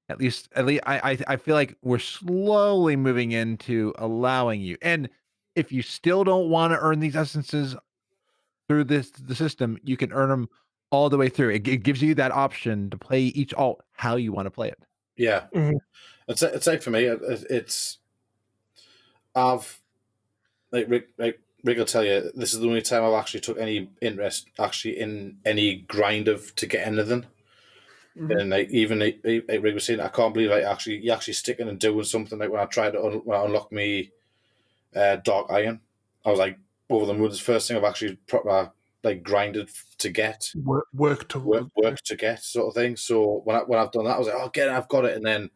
At least I feel like we're slowly moving into allowing you. And if you still don't want to earn these essences through the system, you can earn them all the way through. It gives you that option to play each alt how you want to play it. Yeah, it's like for me, I've Rick will tell you, this is the only time I've actually took any interest in any grind to get anything. And like even Rick was saying, I can't believe you actually sticking and doing something. Like when I tried to unlock me Dark Iron, I was like over the moon. It's the first thing I've actually proper like grinded to get work to get sort of thing. So when I've done that, I was like, oh, get it, I've got it. And then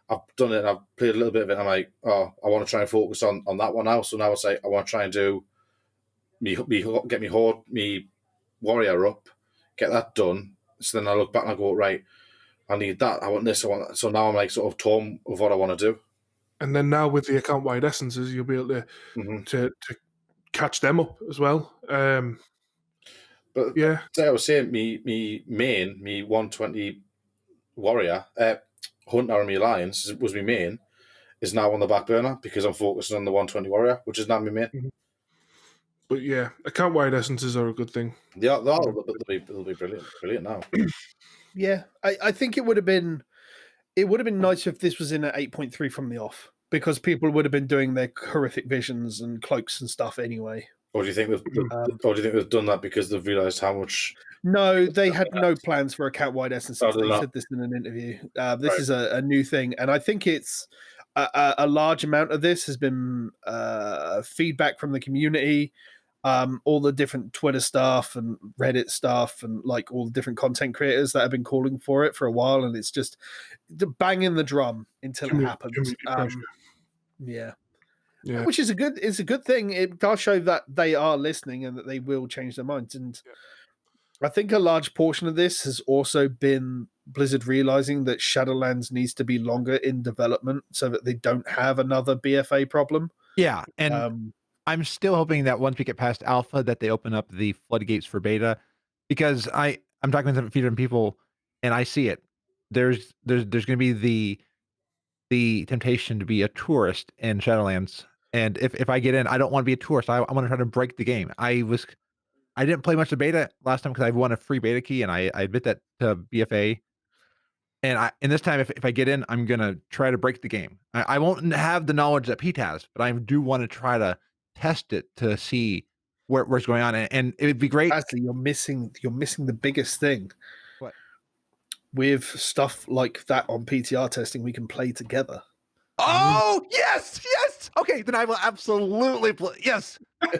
I've done it and I've played a little bit of it, and I'm like, oh, I want to try and focus on that one now. So now it's like I want to try and do get me horde, me warrior up, get that done. So then I look back and I go, right, I need that, I want this, I want that. So now I'm like sort of torn of what I want to do. And then now with the account wide essences, you'll be able to catch them up as well. But yeah, like I was saying, me 120 warrior, hunter and me alliance was my main, is now on the back burner because I'm focusing on the 120 warrior, which is now my main. But yeah, account wide essences are a good thing. Yeah, they'll be brilliant now. Yeah, I think it would have been nice if this was in at 8.3 from the off, because people would have been doing their horrific visions and cloaks and stuff anyway. Or do you think they've done that because they've realised how much? No, they had no plans for account wide essences. They said this in an interview. This is a new thing, and I think it's a large amount of this has been feedback from the community. All the different Twitter stuff and Reddit stuff and like all the different content creators that have been calling for it for a while, and it's just banging the drum until it happens. Yeah. Yeah. Which is a good thing. It does show that they are listening and that they will change their minds. And I think a large portion of this has also been Blizzard realizing that Shadowlands needs to be longer in development so that they don't have another BFA problem. Yeah, and I'm still hoping that once we get past alpha, that they open up the floodgates for beta, because I'm talking with a few different people, and I see it. There's going to be the temptation to be a tourist in Shadowlands, and if I get in, I don't want to be a tourist. I want to try to break the game. I didn't play much of beta last time because I won a free beta key, and I admit that to BFA. And this time, if I get in, I'm gonna try to break the game. I won't have the knowledge that Pete has, but I do want to try to test it to see where's going on, and it would be great. Actually, you're missing the biggest thing. What? With stuff like that on PTR testing, we can play together. Oh yes. Okay, then I will absolutely play. Yes. Is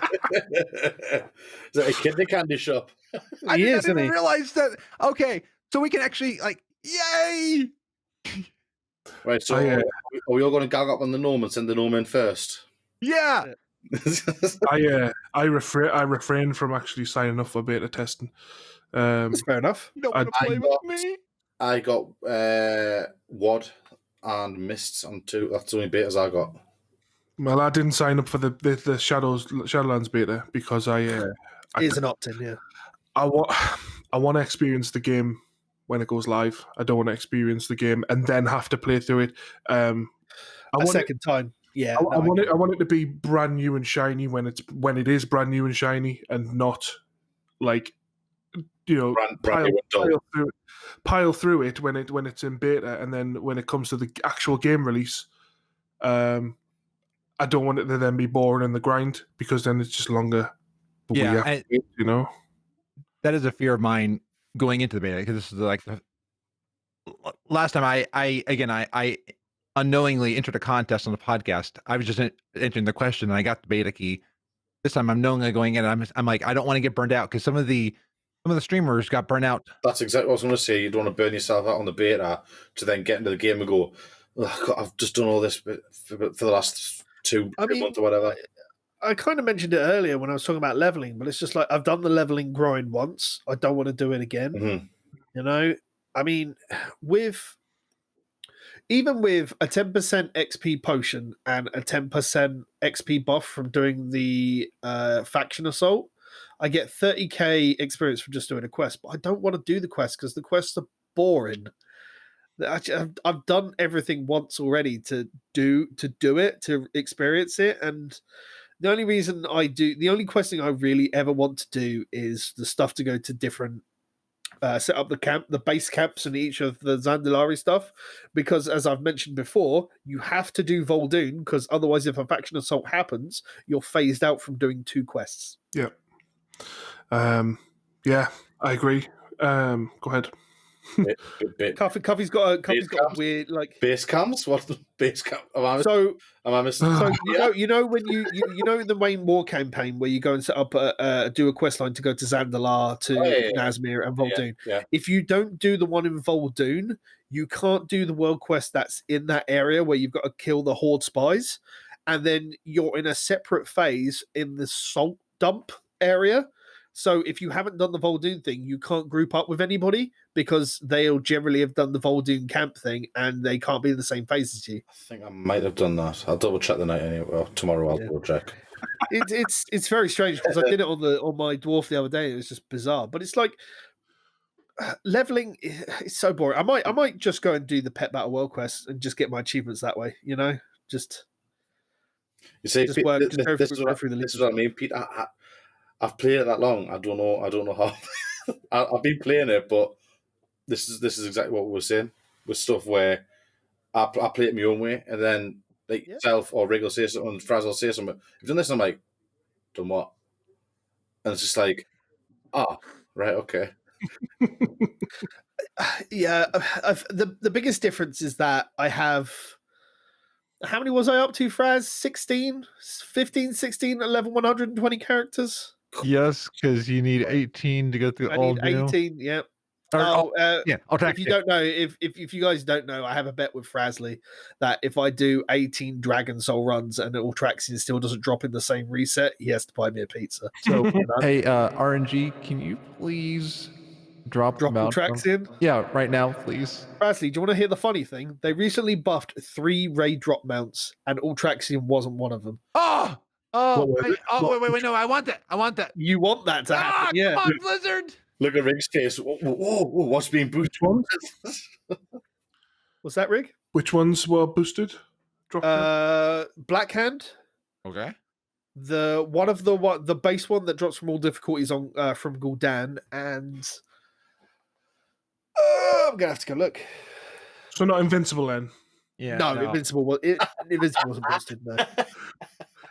that a kidney candy shop? I didn't even realize that. Okay, so we can actually yay! Right, so are we all going to gang up on the gnome and send the gnome in first? Yeah. I refrain from actually signing up for beta testing. That's fair enough. You don't want to play with me. I got WOD and Mists on 2. That's the only betas I got. Well, I didn't sign up for the Shadowlands beta because It's an opt-in, yeah. I want to experience the game when it goes live. I don't want to experience the game and then have to play through it. A second time. Yeah. I want it to be brand new and shiny when it is brand new and shiny, and not pile through it when it's in beta, and then when it comes to the actual game release, I don't want it to then be boring in the grind, because then it's just longer. But that is a fear of mine going into the beta, because this is the last time I unknowingly entered a contest on the podcast. I was just entering the question and I got the beta key. This time I'm knowingly going in, and I'm like, I don't want to get burned out, because some of the streamers got burnt out. That's exactly what I was going to say. You don't want to burn yourself out on the beta to then get into the game and go, oh, God, I've just done all this for the last 2 months or whatever. I kind of mentioned it earlier when I was talking about leveling, but it's just like, I've done the leveling grind once. I don't want to do it again. Mm-hmm. You know, I mean, even with a 10% XP potion and a 10% XP buff from doing the faction assault, I get 30k experience from just doing a quest. But I don't want to do the quest because the quests are boring. I've done everything once already to experience it, and the only questing I really ever want to do is the stuff to go to different set up the base camps in each of the Zandalari stuff, because as I've mentioned before, you have to do Vol'dun, because otherwise if a faction assault happens, you're phased out from doing 2 quests. Yeah. Yeah, I agree. Go ahead. Cuffy's got a weird base camps. What's the base camp? Am I missing? So you know when you know in the Wayne War campaign where you go and set up do a quest line to go to Zandalar, to Nazmir and Vol'dun. Yeah. If you don't do the one in Vol'dun, you can't do the world quest that's in that area where you've got to kill the Horde spies, and then you're in a separate phase in the salt dump area. So if you haven't done the Vol'dun thing, you can't group up with anybody, because they'll generally have done the Vol'dun camp thing and they can't be in the same phase as you. I think I might have done that. I'll double check the night anyway. Well, tomorrow I'll double check. It's very strange, because I did it on my dwarf the other day. It was just bizarre, but it's like leveling. It's so boring. I might just go and do the Pet Battle World Quest and just get my achievements that way. You know, just you see, just work. Just go through the list. This is what I mean, Pete. I've played it that long. I don't know how. I've been playing it, but this is exactly what we were saying with stuff where I play it my own way, and then yourself or Rick will say something, Frazley will say something. You've done this, and I'm like, done what? And it's just like, right, okay. Yeah, the biggest difference is that I have. How many was I up to, Fraz? 16, 15, 16 at level 120 characters? Yes, because you need 18 to go through all. I need 18, yeah. If you don't know, if you guys don't know, I have a bet with Frazley that if I do 18 Dragon Soul runs and Ultraxian still doesn't drop in the same reset, he has to buy me a pizza. So, hey, RNG, can you please drop Ultraxian? Yeah, right now, please. Frazley, do you want to hear the funny thing? They recently buffed 3 raid drop mounts, and Ultraxian wasn't one of them. Wait, no, I want that. You want that to happen? Yeah. Come on, Blizzard. Look at Rig's case. Whoa, what's being boosted? What's that, Rig? Which ones were boosted? Blackhand. Okay. The base one that drops from all difficulties on from Gul'dan, and I'm gonna have to go look. So not invincible then. Yeah. No. Invincible wasn't boosted. No.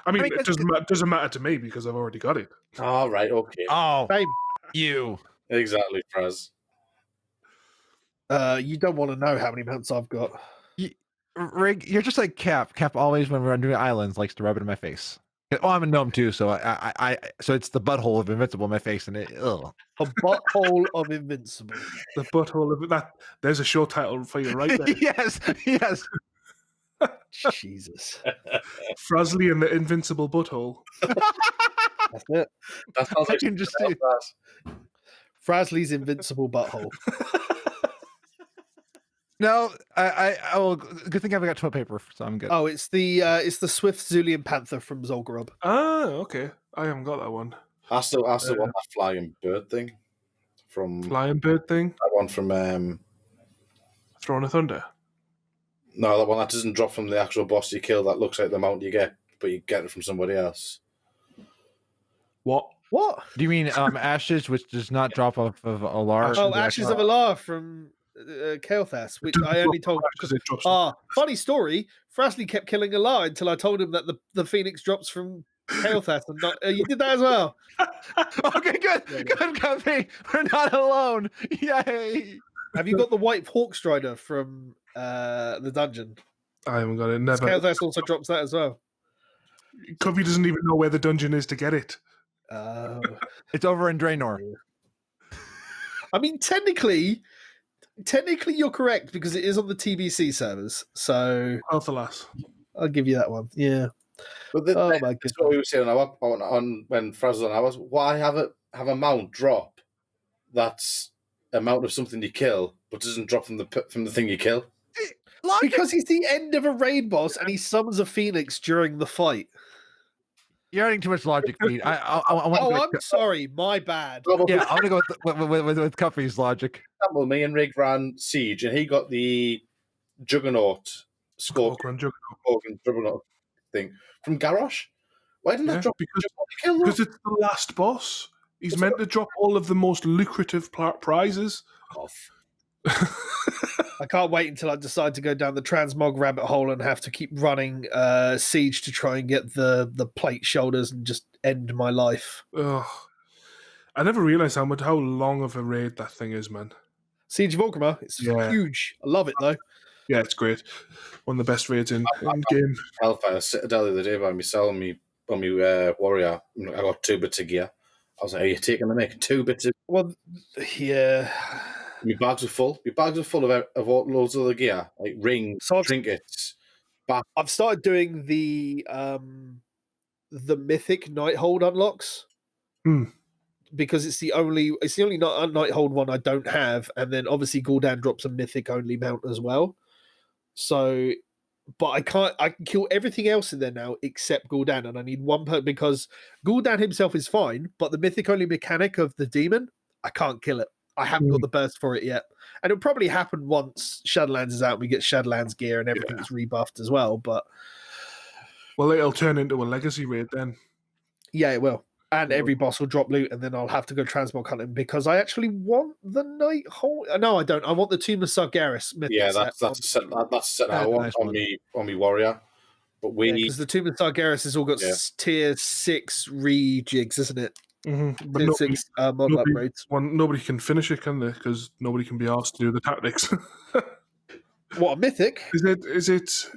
I mean, it doesn't matter to me because I've already got it. All right, okay. Oh, Same. you. Exactly, Fraz. You don't want to know how many mounts I've got. Rig, you're just like Cap. Cap always, when we're doing islands, likes to rub it in my face. Oh, I'm a gnome too, so so it's the butthole of Invincible in my face, and ugh. A butthole of Invincible. The butthole of that. There's a show title for you right there. Yes. Jesus. Frazley and the Invincible Butthole. That's it. That sounds like I can just see. Frazley's Invincible Butthole. No, good thing I've got toilet paper, so I'm good. Oh, it's the Swift Zulian Panther from Zolgarub. Ah, okay. I haven't got that one. I still want that flying bird thing from Flying bird thing. that one from Throne of Thunder. No, that one that doesn't drop from the actual boss you kill. That looks like the mount you get, but you get it from somebody else. What? Do you mean Ashes, which does not drop off of Alar? Oh, Ashes of Alar from Kael'thas, which I only told. Funny story. Frazley kept killing Alar until I told him that the Phoenix drops from Kael'thas, and not. You did that as well. Okay, good, Cuffy. We're not alone. Yay! Have you got the White Hawk Strider from the dungeon? I haven't got it. Never. Kael'thas also drops that as well. Cuffy doesn't even know where the dungeon is to get it. It's over in Draenor. I mean, technically, you're correct because it is on the TBC servers. So, Alas. I'll give you that one. Yeah. But my goodness. that's what we were saying on when Frazzle and I was. Why have a mount drop that's a mount of something you kill, but doesn't drop from the thing you kill? Because he's the end of a raid boss and he summons a phoenix during the fight. You're adding too much logic, Pete. I'm sorry, my bad. Yeah, I'm gonna go with Cuffy's logic. Example, me and Rig ran Siege, and he got the Juggernaut Scorpion Juggernaut thing from Garrosh. Why didn't that drop? Because it's the last boss. He's meant to drop all of the most lucrative prizes. I can't wait until I decide to go down the transmog rabbit hole and have to keep running Siege to try and get the plate shoulders and just end my life. Ugh. I never realised how long of a raid that thing is, man. Siege of Orgrimmar, it's huge. I love it though. Yeah, it's great. One of the best raids in game. Hellfire Citadel the other day by myself and me warrior. I got 2 bits of gear. I was like, "Are you taking the make 2 bits of?" Well, yeah. My bags are full. My bags are full of all loads of other gear, like rings, trinkets. I've started doing the mythic Nighthold unlocks because it's the only Nighthold one I don't have, and then obviously Gul'dan drops a mythic only mount as well. So, but I can kill everything else in there now except Gul'dan, and I need one because Gul'dan himself is fine, but the mythic only mechanic of the demon, I can't kill it. I haven't got the burst for it yet. And it'll probably happen once Shadowlands is out and we get Shadowlands gear and everything's rebuffed as well. But it'll turn into a legacy raid then. Yeah, it will. And every boss will drop loot, and then I'll have to go transmog hunting because I actually want the Nighthold. No, I don't. I want the Tomb of Sargeras. Yeah, that's a set I want on me warrior. But because the Tomb of Sargeras has all got tier 6 rejigs, isn't it? Mm-hmm. But tier 6 mod upgrades. Nobody can finish it, can they? Because nobody can be asked to do the tactics. What, a mythic? Is it?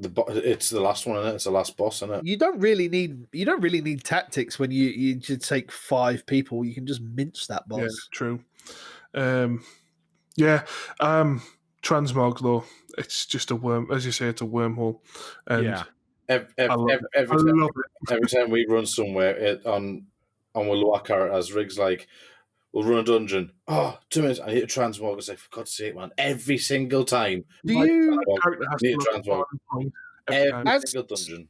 It's the last one, isn't it? It's the last boss, isn't it? You don't really need tactics when you just take 5 people. You can just mince that boss. Yeah, true. Yeah. Transmog though, it's just a worm. As you say, it's a wormhole. And Yeah. I love it. I Every love it. every time we run somewhere on with lower characters, Rig's like, we'll run a dungeon. Oh, 2 minutes. I need a transmog. I was like, for God's sake, man! Every single time, Do My you? character has need to a look transmog. on point every time. Every single dungeon.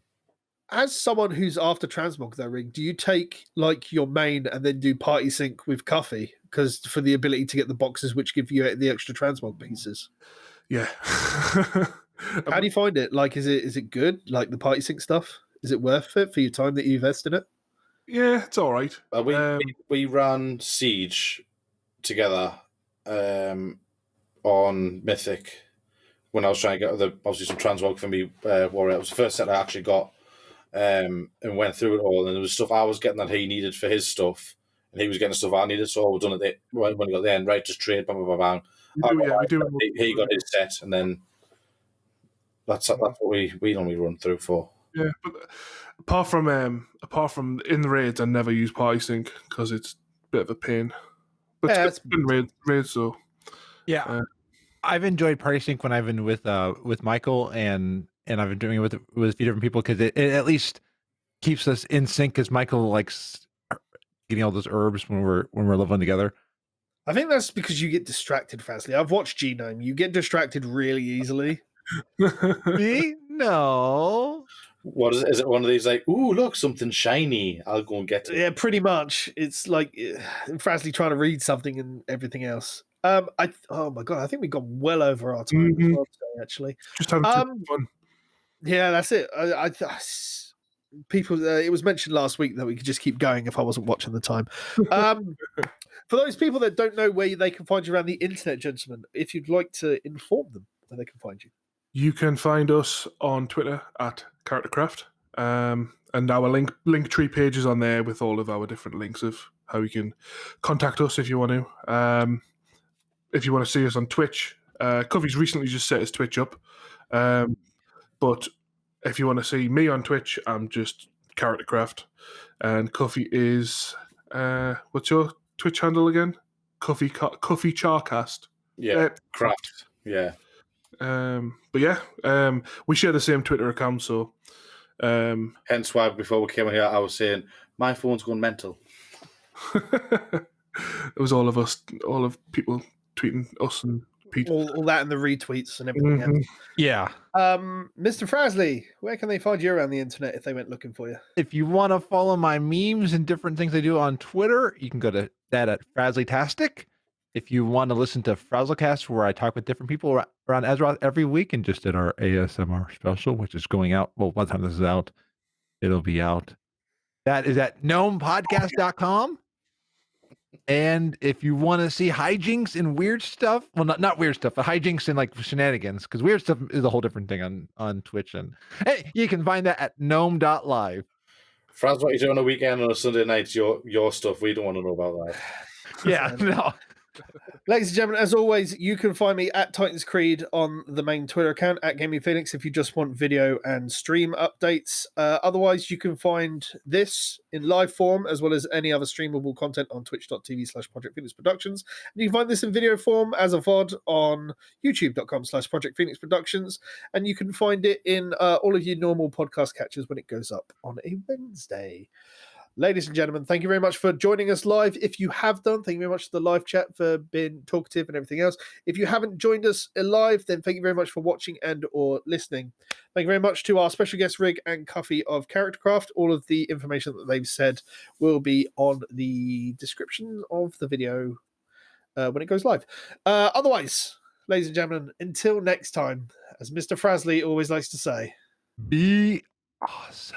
As someone who's after transmog though, Rig, do you take like your main and then do party sync with Cuffy because for the ability to get the boxes which give you the extra transmog pieces? Yeah. How do you find it? Like, is it good? Like the party sync stuff? Is it worth it for your time that you invest in it? Yeah, it's all right. We ran Siege together on Mythic when I was trying to get obviously some transmog for me warrior. It was the first set I actually got and went through it all. And there was stuff I was getting that he needed for his stuff, and he was getting stuff I needed. So we done it when we got there, and right, just trade, bang, bang, bang. We do. He got his set, and then that's what we normally run through for. Yeah, but apart from in the raids, I never use party sync because it's a bit of a pain. But Yeah, it's good in raids, so Yeah. I've enjoyed Party Sync when I've been with Michael and I've been doing it with a few different people because it at least keeps us in sync because Michael likes getting all those herbs when we're leveling together. I think that's because you get distracted, Frazley. I've watched Gnome. You get distracted really easily. Me? No. What is it? Is it one of these like, ooh, look, something shiny? I'll go and get it. Yeah, pretty much. It's like Frazley trying to read something and everything else. Oh my god, I think we got well over our time as well today, actually. just having fun. Yeah, that's it. People, it was mentioned last week that we could just keep going if I wasn't watching the time. For those people that don't know where they can find you around the internet, gentlemen, if you'd like to inform them where they can find you. You can find us on Twitter at CharacterCraft, and our link tree page is on there with all of our different links of how you can contact us if you want to. If you want to see us on Twitch, Cuffy's recently just set his Twitch up. But if you want to see me on Twitch, I'm just CharacterCraft, and Cuffy is what's your Twitch handle again? Cuffy Charcast. Yeah, craft. Yeah. But yeah, we share the same Twitter account, so hence why before we came here, I was saying my phone's going mental. It was all of people tweeting us and Pete. All that and the retweets and everything else. Yeah. Mr. Frazley, where can they find you around the internet if they went looking for you? If you want to follow my memes and different things I do on Twitter, you can go to that at Frazleytastic. If you want to listen to Frazzlecast, where I talk with different people around Azeroth every week, and just did our ASMR special, which is going out. Well, by the time this is out, it'll be out. That is at gnome.podcast.com. And if you want to see hijinks and weird stuff, well, not weird stuff, but hijinks and like shenanigans, because weird stuff is a whole different thing on Twitch. And hey, you can find that at gnome.live. Fraz, what you do on a weekend or a Sunday night, your stuff. We don't want to know about that. Yeah, no. Ladies and gentlemen, as always, you can find me at Titans Creed on the main Twitter account at Gaming Phoenix if you just want video and stream updates. Otherwise, you can find this in live form as well as any other streamable content on twitch.tv/Project Phoenix Productions. And you can find this in video form as a VOD on youtube.com/Project Phoenix Productions. And you can find it in all of your normal podcast catchers when it goes up on a Wednesday. Ladies and gentlemen, thank you very much for joining us live. If you have done, thank you very much to the live chat for being talkative and everything else. If you haven't joined us live, then thank you very much for watching and or listening. Thank you very much to our special guest Rig and Cuffy of CharacterCraft. All of the information that they've said will be on the description of the video when it goes live. Otherwise, ladies and gentlemen, until next time, as Mr. Frazley always likes to say, Be awesome.